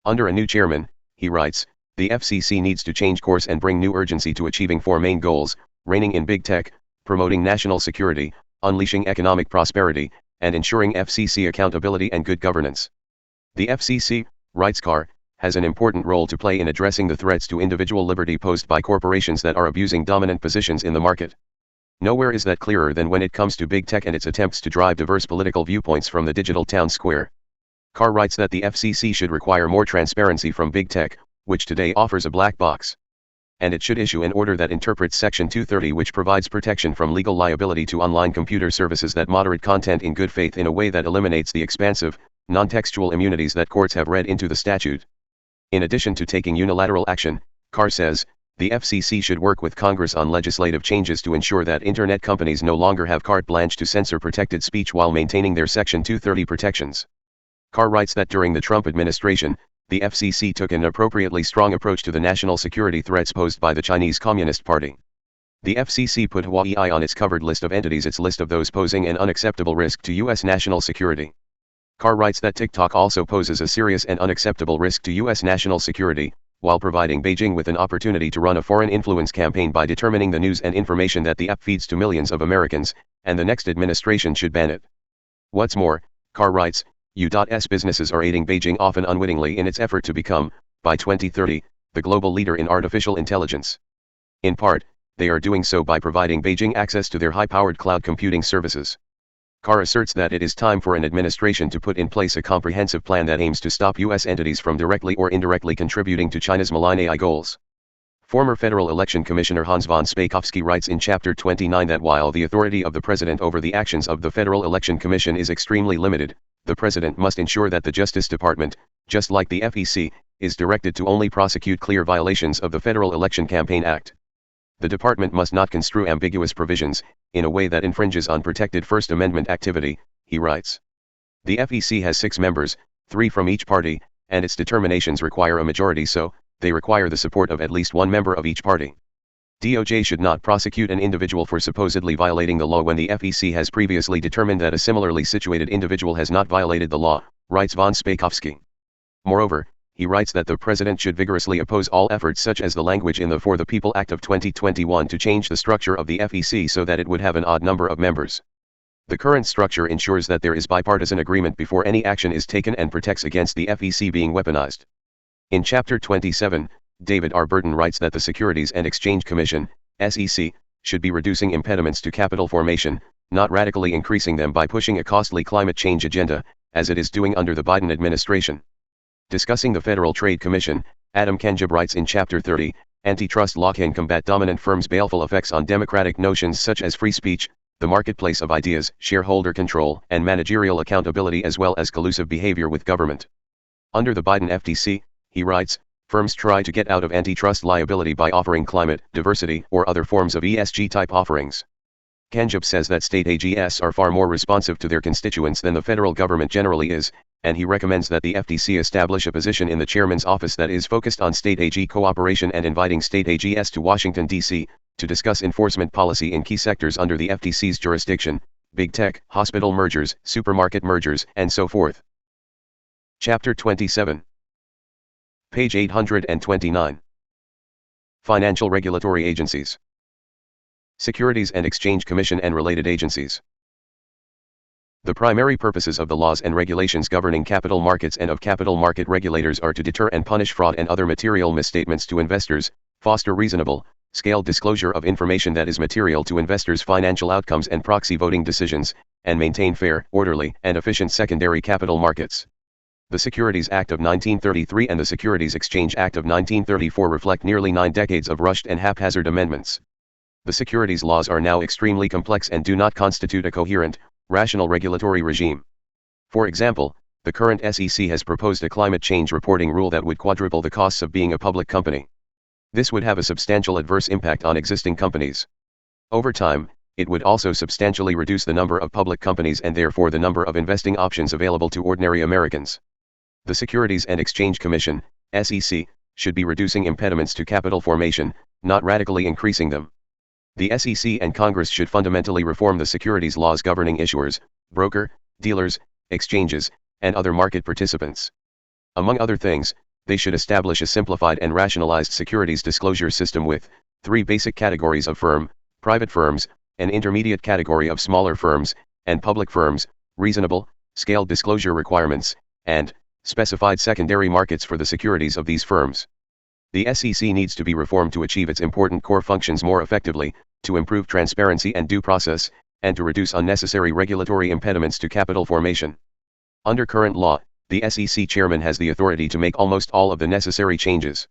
Under a new chairman, he writes, the FCC needs to change course and bring new urgency to achieving four main goals: reining in big tech, promoting national security, unleashing economic prosperity, and ensuring FCC accountability and good governance. The FCC, writes Carr, has an important role to play in addressing the threats to individual liberty posed by corporations that are abusing dominant positions in the market. Nowhere is that clearer than when it comes to big tech and its attempts to drive diverse political viewpoints from the digital town square. Carr writes that the FCC should require more transparency from big tech, which today offers a black box. And it should issue an order that interprets Section 230, which provides protection from legal liability to online computer services that moderate content in good faith, in a way that eliminates the expansive, non-textual immunities that courts have read into the statute. In addition to taking unilateral action, Carr says, the FCC should work with Congress on legislative changes to ensure that Internet companies no longer have carte blanche to censor protected speech while maintaining their Section 230 protections. Carr writes that during the Trump administration, the FCC took an appropriately strong approach to the national security threats posed by the Chinese Communist Party. The FCC put Huawei on its covered list of entities, its list of those posing an unacceptable risk to U.S. national security. Carr writes that TikTok also poses a serious and unacceptable risk to U.S. national security, while providing Beijing with an opportunity to run a foreign influence campaign by determining the news and information that the app feeds to millions of Americans, and the next administration should ban it. What's more, Carr writes, U.S. businesses are aiding Beijing often unwittingly in its effort to become, by 2030, the global leader in artificial intelligence. In part, they are doing so by providing Beijing access to their high-powered cloud computing services. Carr asserts that it is time for an administration to put in place a comprehensive plan that aims to stop U.S. entities from directly or indirectly contributing to China's malign AI goals. Former Federal Election Commissioner Hans von Spakovsky writes in Chapter 29 that while the authority of the President over the actions of the Federal Election Commission is extremely limited, the President must ensure that the Justice Department, just like the FEC, is directed to only prosecute clear violations of the Federal Election Campaign Act. The department must not construe ambiguous provisions in a way that infringes on protected First Amendment activity, he writes. The FEC has 6 members, 3 from each party, and its determinations require a majority, so they require the support of at least one member of each party. DOJ should not prosecute an individual for supposedly violating the law when the FEC has previously determined that a similarly situated individual has not violated the law, writes von Spakovsky. Moreover, he writes that the President should vigorously oppose all efforts such as the language in the For the People Act of 2021 to change the structure of the FEC so that it would have an odd number of members. The current structure ensures that there is bipartisan agreement before any action is taken and protects against the FEC being weaponized. In Chapter 27, David R. Burton writes that the Securities and Exchange Commission, SEC, should be reducing impediments to capital formation, not radically increasing them by pushing a costly climate change agenda, as it is doing under the Biden administration. Discussing the Federal Trade Commission, Adam Kenjib writes in Chapter 30, antitrust law can combat dominant firms' baleful effects on democratic notions such as free speech, the marketplace of ideas, shareholder control, and managerial accountability, as well as collusive behavior with government. Under the Biden FTC, he writes, firms try to get out of antitrust liability by offering climate, diversity, or other forms of ESG-type offerings. Kenjib says that state AGs are far more responsive to their constituents than the federal government generally is, and he recommends that the FTC establish a position in the chairman's office that is focused on state AG cooperation and inviting state AGs to Washington, D.C., to discuss enforcement policy in key sectors under the FTC's jurisdiction, big tech, hospital mergers, supermarket mergers, and so forth. Chapter 27. Page 829. Financial Regulatory Agencies. Securities and Exchange Commission and related agencies. The primary purposes of the laws and regulations governing capital markets and of capital market regulators are to deter and punish fraud and other material misstatements to investors, foster reasonable, scaled disclosure of information that is material to investors' financial outcomes and proxy voting decisions, and maintain fair, orderly, and efficient secondary capital markets. The Securities Act of 1933 and the Securities Exchange Act of 1934 reflect nearly 9 decades of rushed and haphazard amendments. The securities laws are now extremely complex and do not constitute a coherent, rational regulatory regime. For example, the current SEC has proposed a climate change reporting rule that would quadruple the costs of being a public company. This would have a substantial adverse impact on existing companies. Over time, it would also substantially reduce the number of public companies and therefore the number of investing options available to ordinary Americans. The Securities and Exchange Commission, SEC, should be reducing impediments to capital formation, not radically increasing them. The SEC and Congress should fundamentally reform the securities laws governing issuers, broker, dealers, exchanges, and other market participants. Among other things, they should establish a simplified and rationalized securities disclosure system with 3 basic categories of firm, private firms, an intermediate category of smaller firms, and public firms, reasonable, scaled disclosure requirements, and specified secondary markets for the securities of these firms. The SEC needs to be reformed to achieve its important core functions more effectively, to improve transparency and due process, and to reduce unnecessary regulatory impediments to capital formation. Under current law, the SEC chairman has the authority to make almost all of the necessary changes.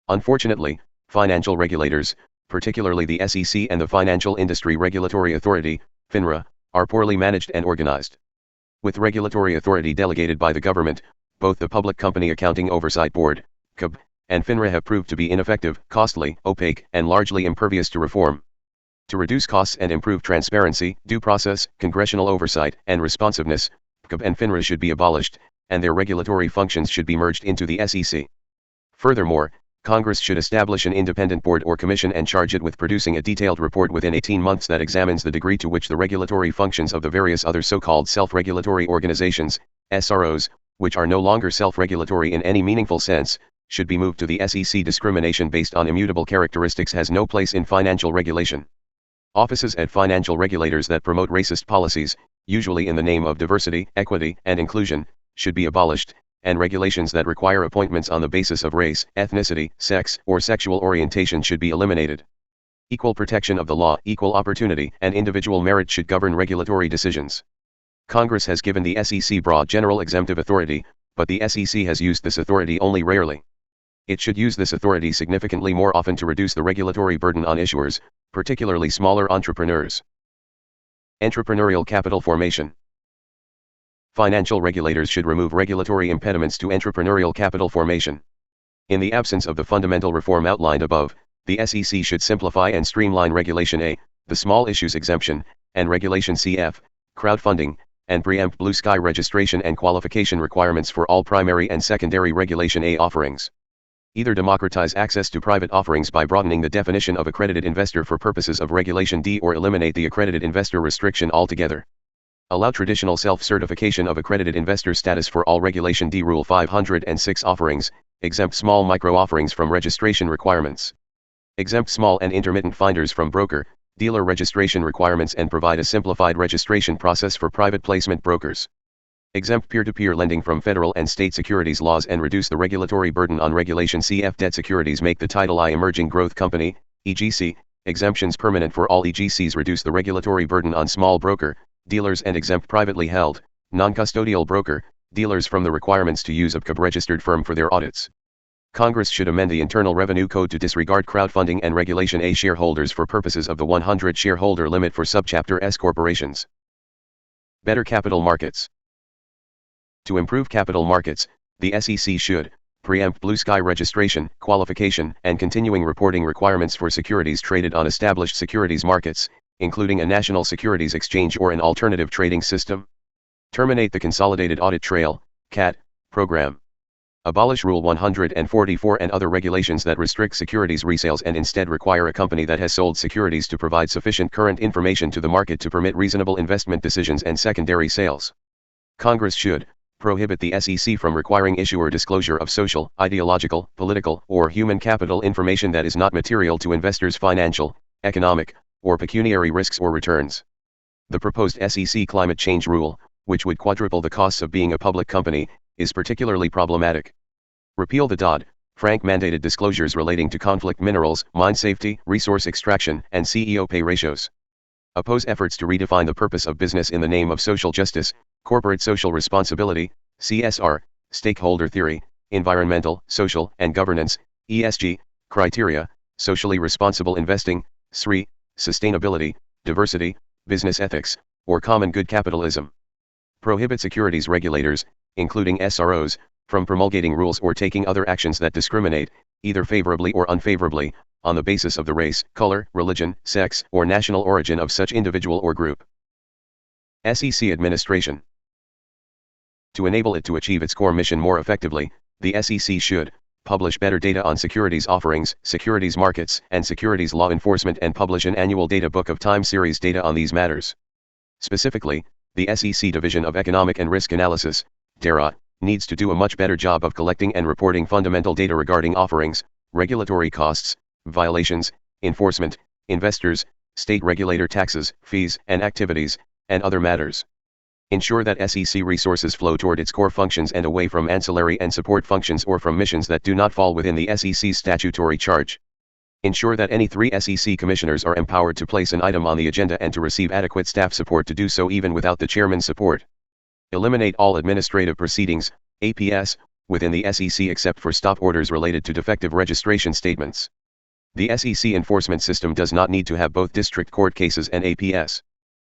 Unfortunately, financial regulators, particularly the SEC and the Financial Industry Regulatory Authority, FINRA, are poorly managed and organized. With regulatory authority delegated by the government, both the Public Company Accounting Oversight Board, CAB, and FINRA have proved to be ineffective, costly, opaque, and largely impervious to reform. To reduce costs and improve transparency, due process, congressional oversight, and responsiveness, CAB and FINRA should be abolished, and their regulatory functions should be merged into the SEC. Furthermore, Congress should establish an independent board or commission and charge it with producing a detailed report within 18 months that examines the degree to which the regulatory functions of the various other so-called self-regulatory organizations, SROs, which are no longer self-regulatory in any meaningful sense, should be moved to the SEC. Discrimination based on immutable characteristics has no place in financial regulation. Offices at financial regulators that promote racist policies, usually in the name of diversity, equity, and inclusion, should be abolished, and regulations that require appointments on the basis of race, ethnicity, sex, or sexual orientation should be eliminated. Equal protection of the law, equal opportunity, and individual merit should govern regulatory decisions. Congress has given the SEC broad general exemptive authority, but the SEC has used this authority only rarely. It should use this authority significantly more often to reduce the regulatory burden on issuers, particularly smaller entrepreneurs. Entrepreneurial capital formation. Financial regulators should remove regulatory impediments to entrepreneurial capital formation. In the absence of the fundamental reform outlined above, the SEC should simplify and streamline Regulation A, the small issues exemption, and Regulation CF, crowdfunding, and preempt blue sky registration and qualification requirements for all primary and secondary Regulation A offerings. Either democratize access to private offerings by broadening the definition of accredited investor for purposes of Regulation D, or eliminate the accredited investor restriction altogether. Allow traditional self-certification of accredited investor status for all Regulation D Rule 506 offerings, exempt small micro-offerings from registration requirements. Exempt small and intermittent finders from broker, dealer registration requirements and provide a simplified registration process for private placement brokers. Exempt peer-to-peer lending from federal and state securities laws and reduce the regulatory burden on Regulation CF debt securities. Make the Title I Emerging Growth Company, EGC, exemptions permanent for all EGCs. Reduce the regulatory burden on small broker, dealers and exempt privately held, non-custodial broker, dealers from the requirements to use a CAB-registered firm for their audits. Congress should amend the Internal Revenue Code to disregard crowdfunding and Regulation A shareholders for purposes of the 100 shareholder limit for Subchapter S corporations. Better capital markets. To improve capital markets, the SEC should preempt blue sky registration, qualification, and continuing reporting requirements for securities traded on established securities markets, including a national securities exchange or an alternative trading system. Terminate the Consolidated Audit Trail, CAT, program. Abolish Rule 144 and other regulations that restrict securities resales and instead require a company that has sold securities to provide sufficient current information to the market to permit reasonable investment decisions and secondary sales. Congress should prohibit the SEC from requiring issuer disclosure of social, ideological, political, or human capital information that is not material to investors' financial, economic, or pecuniary risks or returns. The proposed SEC climate change rule, which would quadruple the costs of being a public company, is particularly problematic. Repeal the Dodd-Frank mandated disclosures relating to conflict minerals, mine safety, resource extraction, and CEO pay ratios. Oppose efforts to redefine the purpose of business in the name of social justice, corporate social responsibility, CSR, stakeholder theory, environmental, social, and governance, ESG, criteria, socially responsible investing, SRI, sustainability, diversity, business ethics, or common good capitalism. Prohibit securities regulators, including SROs, from promulgating rules or taking other actions that discriminate, either favorably or unfavorably, on the basis of the race, color, religion, sex, or national origin of such individual or group. SEC administration. To enable it to achieve its core mission more effectively, the SEC should publish better data on securities offerings, securities markets, and securities law enforcement, and publish an annual data book of time series data on these matters. Specifically, the SEC Division of Economic and Risk Analysis, DERA, needs to do a much better job of collecting and reporting fundamental data regarding offerings, regulatory costs, violations, enforcement, investors, state regulator taxes, fees and activities, and other matters. Ensure that SEC resources flow toward its core functions and away from ancillary and support functions or from missions that do not fall within the SEC's statutory charge. Ensure that any 3 SEC commissioners are empowered to place an item on the agenda and to receive adequate staff support to do so even without the chairman's support. Eliminate all administrative proceedings, APS, within the SEC except for stop orders related to defective registration statements. The SEC enforcement system does not need to have both district court cases and APS.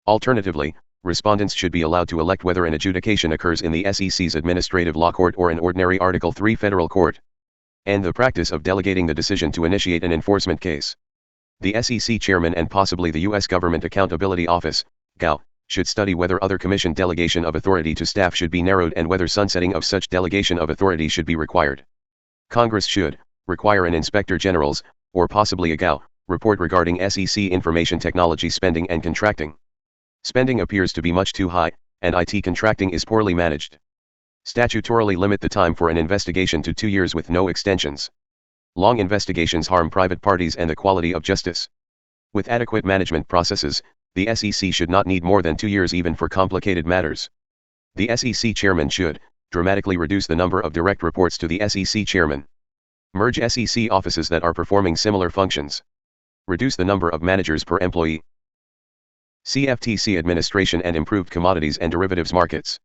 Alternatively, respondents should be allowed to elect whether an adjudication occurs in the SEC's administrative law court or an ordinary Article 3 federal court. And the practice of delegating the decision to initiate an enforcement case. The SEC chairman and possibly the U.S. Government Accountability Office, GAO, should study whether other commission delegation of authority to staff should be narrowed and whether sunsetting of such delegation of authority should be required. Congress should require an Inspector General's, or possibly a GAO, report regarding SEC information technology spending and contracting. Spending appears to be much too high, and IT contracting is poorly managed. Statutorily limit the time for an investigation to 2 years with no extensions. Long investigations harm private parties and the quality of justice. With adequate management processes, the SEC should not need more than 2 years even for complicated matters. The SEC chairman should dramatically reduce the number of direct reports to the SEC chairman. Merge SEC offices that are performing similar functions. Reduce the number of managers per employee. CFTC administration and improved commodities and derivatives markets.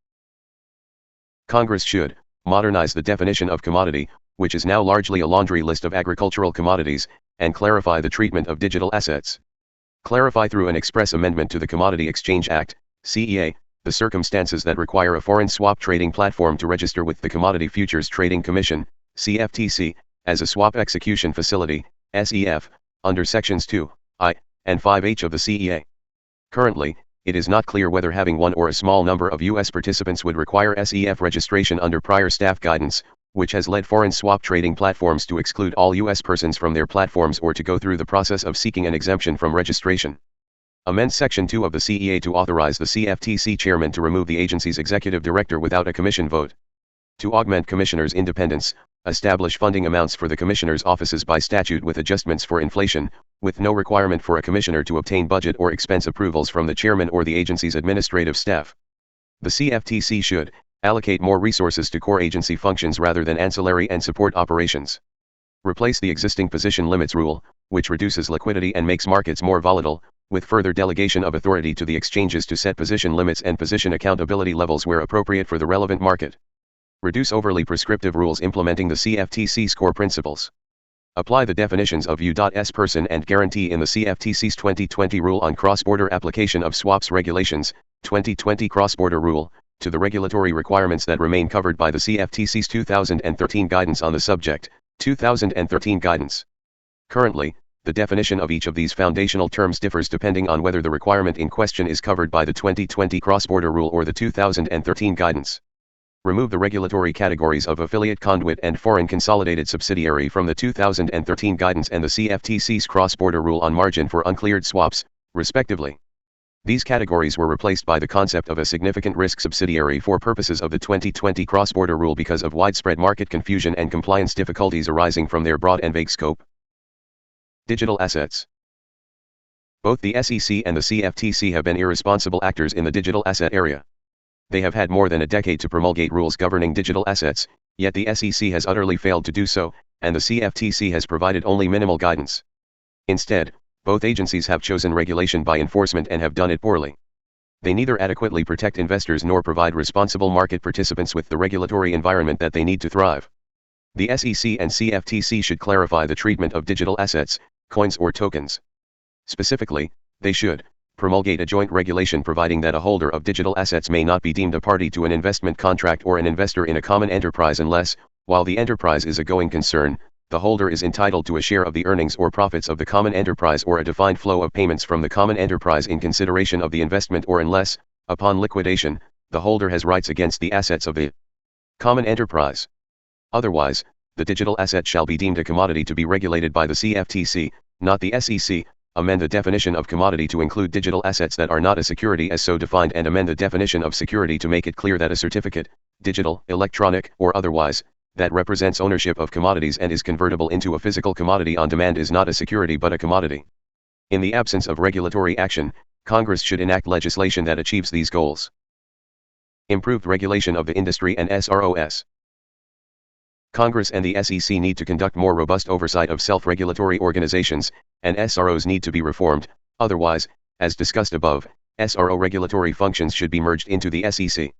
Congress should modernize the definition of commodity, which is now largely a laundry list of agricultural commodities, and clarify the treatment of digital assets. Clarify through an express amendment to the Commodity Exchange Act, CEA, the circumstances that require a foreign swap trading platform to register with the Commodity Futures Trading Commission, CFTC, as a swap execution facility, SEF, under Sections 2(I) and 5(h) of the CEA. Currently, it is not clear whether having one or a small number of U.S. participants would require SEF registration under prior staff guidance, which has led foreign swap trading platforms to exclude all U.S. persons from their platforms or to go through the process of seeking an exemption from registration. Amend Section 2 of the CEA to authorize the CFTC chairman to remove the agency's executive director without a commission vote. To augment commissioners' independence, establish funding amounts for the commissioners' offices by statute with adjustments for inflation, with no requirement for a commissioner to obtain budget or expense approvals from the chairman or the agency's administrative staff. The CFTC should allocate more resources to core agency functions rather than ancillary and support operations. Replace the existing position limits rule, which reduces liquidity and makes markets more volatile, with further delegation of authority to the exchanges to set position limits and position accountability levels where appropriate for the relevant market. Reduce overly prescriptive rules implementing the CFTC's core principles. Apply the definitions of U.S. person and guarantee in the CFTC's 2020 Rule on Cross-Border Application of Swaps Regulations, 2020 Cross-Border Rule, to the regulatory requirements that remain covered by the CFTC's 2013 Guidance on the subject, 2013 Guidance. Currently, the definition of each of these foundational terms differs depending on whether the requirement in question is covered by the 2020 Cross-Border Rule or the 2013 Guidance. Remove the regulatory categories of affiliate conduit and foreign consolidated subsidiary from the 2013 Guidance and the CFTC's cross-border rule on margin for uncleared swaps, respectively. These categories were replaced by the concept of a significant risk subsidiary for purposes of the 2020 cross-border rule because of widespread market confusion and compliance difficulties arising from their broad and vague scope. Digital assets. Both the SEC and the CFTC have been irresponsible actors in the digital asset area. They have had more than a decade to promulgate rules governing digital assets, yet the SEC has utterly failed to do so, and the CFTC has provided only minimal guidance. Instead, both agencies have chosen regulation by enforcement and have done it poorly. They neither adequately protect investors nor provide responsible market participants with the regulatory environment that they need to thrive. The SEC and CFTC should clarify the treatment of digital assets, coins or tokens. Specifically, they should promulgate a joint regulation providing that a holder of digital assets may not be deemed a party to an investment contract or an investor in a common enterprise unless, while the enterprise is a going concern, the holder is entitled to a share of the earnings or profits of the common enterprise or a defined flow of payments from the common enterprise in consideration of the investment or unless, upon liquidation, the holder has rights against the assets of the common enterprise. Otherwise, the digital asset shall be deemed a commodity to be regulated by the CFTC, not the SEC. Amend the definition of commodity to include digital assets that are not a security as so defined, and amend the definition of security to make it clear that a certificate, digital, electronic, or otherwise, that represents ownership of commodities and is convertible into a physical commodity on demand is not a security but a commodity. In the absence of regulatory action, Congress should enact legislation that achieves these goals. Improved regulation of the industry and SROs. Congress and the SEC need to conduct more robust oversight of self-regulatory organizations, and SROs need to be reformed. Otherwise, as discussed above, SRO regulatory functions should be merged into the SEC.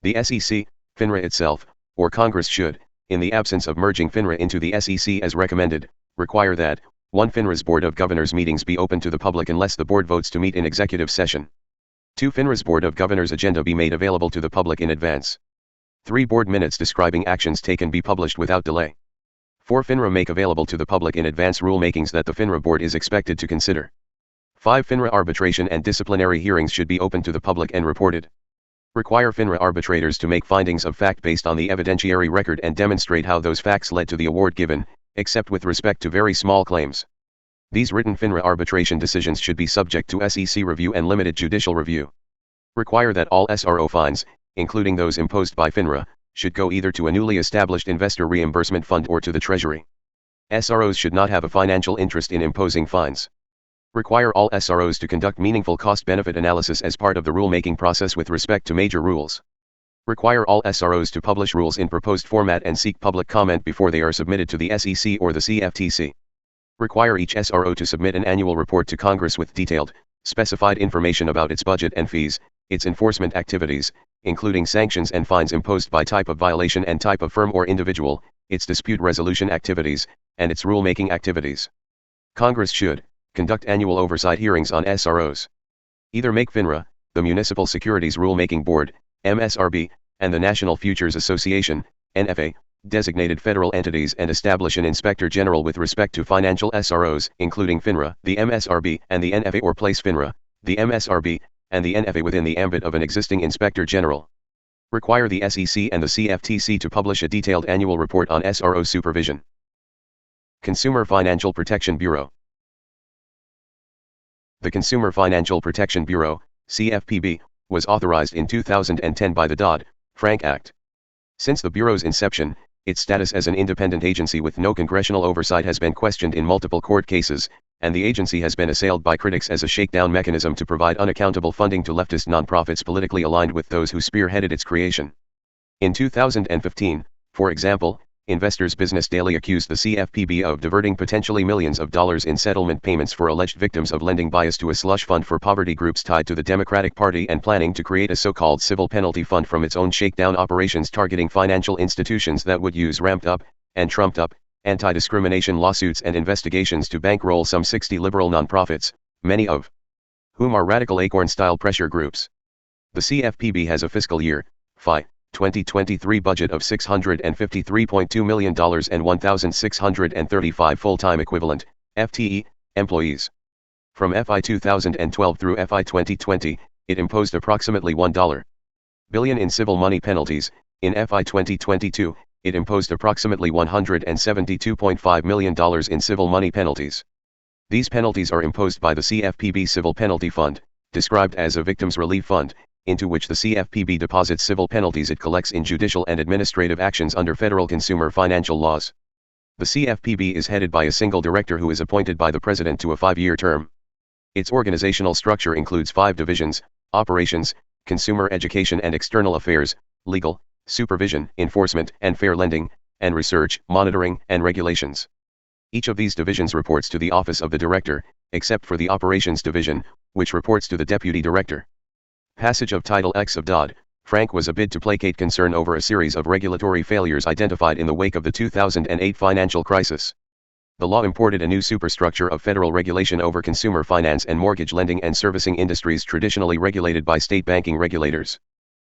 The SEC, FINRA itself, or Congress should, in the absence of merging FINRA into the SEC as recommended, require that 1. FINRA's Board of Governors meetings be open to the public unless the board votes to meet in executive session. 2. FINRA's Board of Governors agenda be made available to the public in advance. 3. Board minutes describing actions taken be published without delay. 4. FINRA make available to the public in advance rulemakings that the FINRA board is expected to consider. 5. FINRA arbitration and disciplinary hearings should be open to the public and reported. Require FINRA arbitrators to make findings of fact based on the evidentiary record and demonstrate how those facts led to the award given, except with respect to very small claims. These written FINRA arbitration decisions should be subject to SEC review and limited judicial review. Require that all SRO fines, including those imposed by FINRA, should go either to a newly established investor reimbursement fund or to the Treasury. SROs should not have a financial interest in imposing fines. Require all SROs to conduct meaningful cost-benefit analysis as part of the rulemaking process with respect to major rules. Require all SROs to publish rules in proposed format and seek public comment before they are submitted to the SEC or the CFTC. Require each SRO to submit an annual report to Congress with detailed, specified information about its budget and fees, its enforcement activities, including sanctions and fines imposed by type of violation and type of firm or individual, its dispute resolution activities, and its rulemaking activities. Congress should conduct annual oversight hearings on SROs. Either make FINRA, the Municipal Securities Rulemaking Board, MSRB, and the National Futures Association, NFA, designated federal entities and establish an Inspector General with respect to financial SROs, including FINRA, the MSRB, and the NFA, or place FINRA, the MSRB, and the NFA within the ambit of an existing Inspector General. Require the SEC and the CFTC to publish a detailed annual report on SRO supervision. Consumer Financial Protection Bureau. The Consumer Financial Protection Bureau, CFPB, was authorized in 2010 by the Dodd-Frank Act. Since the Bureau's inception, its status as an independent agency with no congressional oversight has been questioned in multiple court cases, and the agency has been assailed by critics as a shakedown mechanism to provide unaccountable funding to leftist nonprofits politically aligned with those who spearheaded its creation. In 2015, for example, Investors Business Daily accused the CFPB of diverting potentially millions of dollars in settlement payments for alleged victims of lending bias to a slush fund for poverty groups tied to the Democratic Party and planning to create a so-called civil penalty fund from its own shakedown operations targeting financial institutions that would use ramped-up and trumped-up anti-discrimination lawsuits and investigations to bankroll some 60 liberal nonprofits, many of whom are radical acorn-style pressure groups. The CFPB has a fiscal year, FY 2023 budget of $653.2 million and 1,635 full-time equivalent, FTE, employees. From FY 2012 through FY 2020, it imposed approximately $1 billion in civil money penalties. In FY 2022, it imposed approximately $172.5 million in civil money penalties. These penalties are imposed by the CFPB Civil Penalty Fund, described as a Victims Relief Fund, into which the CFPB deposits civil penalties it collects in judicial and administrative actions under federal consumer financial laws. The CFPB is headed by a single director who is appointed by the President to a 5-year term. Its organizational structure includes 5 divisions: operations, consumer education and external affairs, legal, supervision, enforcement and fair lending, and research, monitoring, and regulations. Each of these divisions reports to the office of the director, except for the operations division, which reports to the deputy director. Passage of Title X of Dodd-Frank was a bid to placate concern over a series of regulatory failures identified in the wake of the 2008 financial crisis. The law imported a new superstructure of federal regulation over consumer finance and mortgage lending and servicing industries traditionally regulated by state banking regulators.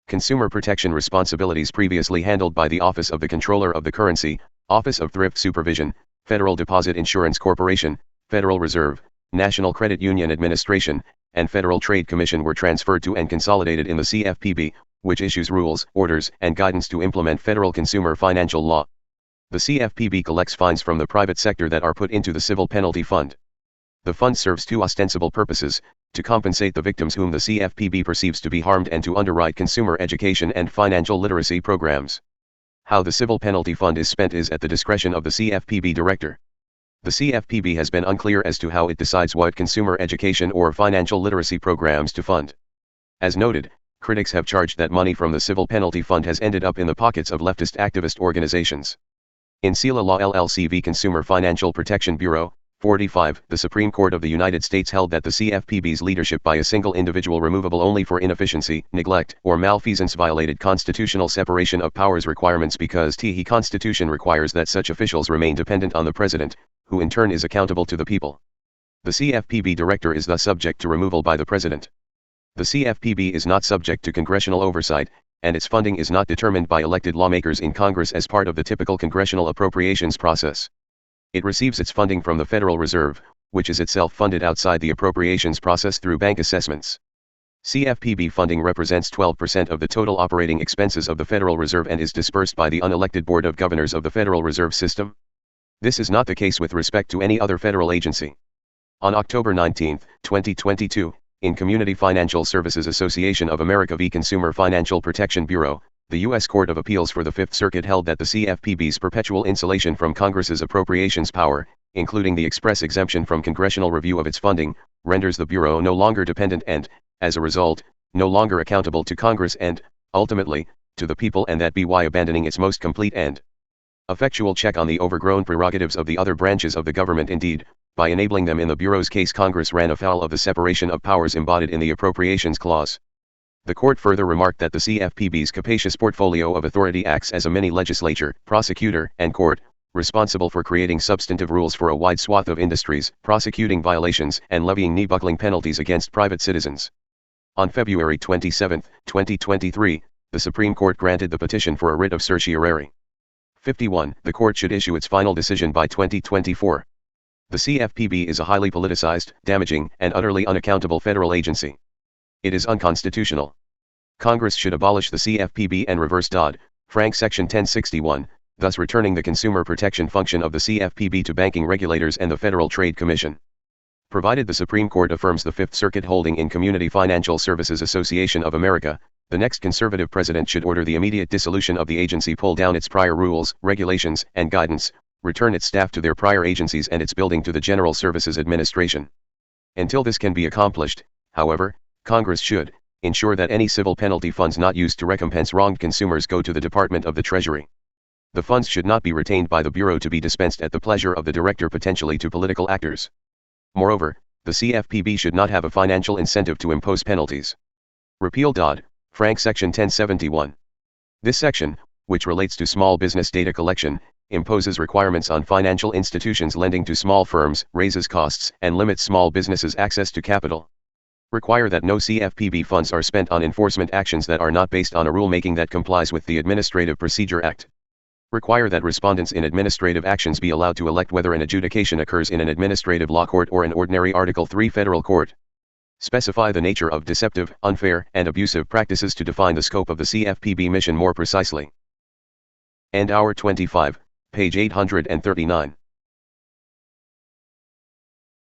Consumer protection responsibilities previously handled by the Office of the Comptroller of the Currency, Office of Thrift Supervision, Federal Deposit Insurance Corporation, Federal Reserve, National Credit Union Administration, and Federal Trade Commission were transferred to and consolidated in the CFPB, which issues rules, orders, and guidance to implement federal consumer financial law. The CFPB collects fines from the private sector that are put into the civil penalty fund. The fund serves two ostensible purposes: to compensate the victims whom the CFPB perceives to be harmed and to underwrite consumer education and financial literacy programs. How the civil penalty fund is spent is at the discretion of the CFPB director. The CFPB has been unclear as to how it decides what consumer education or financial literacy programs to fund. As noted, critics have charged that money from the civil penalty fund has ended up in the pockets of leftist activist organizations. In Sela Law LLC v. Consumer Financial Protection Bureau, 45, the Supreme Court of the United States held that the CFPB's leadership by a single individual removable only for inefficiency, neglect, or malfeasance violated constitutional separation of powers requirements because the Constitution requires that such officials remain dependent on the President, who in turn is accountable to the people. The CFPB director is thus subject to removal by the President. The CFPB is not subject to congressional oversight, and its funding is not determined by elected lawmakers in Congress as part of the typical congressional appropriations process. It receives its funding from the Federal Reserve, which is itself funded outside the appropriations process through bank assessments. CFPB funding represents 12% of the total operating expenses of the Federal Reserve and is dispersed by the unelected Board of Governors of the Federal Reserve System. This is not the case with respect to any other federal agency. On October 19, 2022, in Community Financial Services Association of America v. Consumer Financial Protection Bureau, the U.S. Court of Appeals for the Fifth Circuit held that the CFPB's perpetual insulation from Congress's appropriations power, including the express exemption from congressional review of its funding, renders the Bureau no longer dependent and, as a result, no longer accountable to Congress and, ultimately, to the people, and that by abandoning its most complete and effectual check on the overgrown prerogatives of the other branches of the government. Indeed, by enabling them in the Bureau's case, Congress ran afoul of the separation of powers embodied in the Appropriations Clause. The court further remarked that the CFPB's capacious portfolio of authority acts as a mini legislature, prosecutor, and court, responsible for creating substantive rules for a wide swath of industries, prosecuting violations, and levying knee-buckling penalties against private citizens. On February 27, 2023, the Supreme Court granted the petition for a writ of certiorari. 51. The court should issue its final decision by 2024. The CFPB is a highly politicized, damaging, and utterly unaccountable federal agency. It is unconstitutional. Congress should abolish the CFPB and reverse Dodd-Frank Section 1061, thus returning the consumer protection function of the CFPB to banking regulators and the Federal Trade Commission. Provided the Supreme Court affirms the Fifth Circuit holding in Community Financial Services Association of America, the next conservative president should order the immediate dissolution of the agency, pull down its prior rules, regulations, and guidance, return its staff to their prior agencies and its building to the General Services Administration. Until this can be accomplished, however, Congress should ensure that any civil penalty funds not used to recompense wronged consumers go to the Department of the Treasury. The funds should not be retained by the Bureau to be dispensed at the pleasure of the director, potentially to political actors. Moreover, the CFPB should not have a financial incentive to impose penalties. Repeal Dodd-Frank Section 1071. This section, which relates to small business data collection, imposes requirements on financial institutions lending to small firms, raises costs, and limits small businesses' access to capital. Require that no CFPB funds are spent on enforcement actions that are not based on a rulemaking that complies with the Administrative Procedure Act. Require that respondents in administrative actions be allowed to elect whether an adjudication occurs in an administrative law court or an ordinary Article III federal court. Specify the nature of deceptive, unfair, and abusive practices to define the scope of the CFPB mission more precisely. End hour 25, page 839.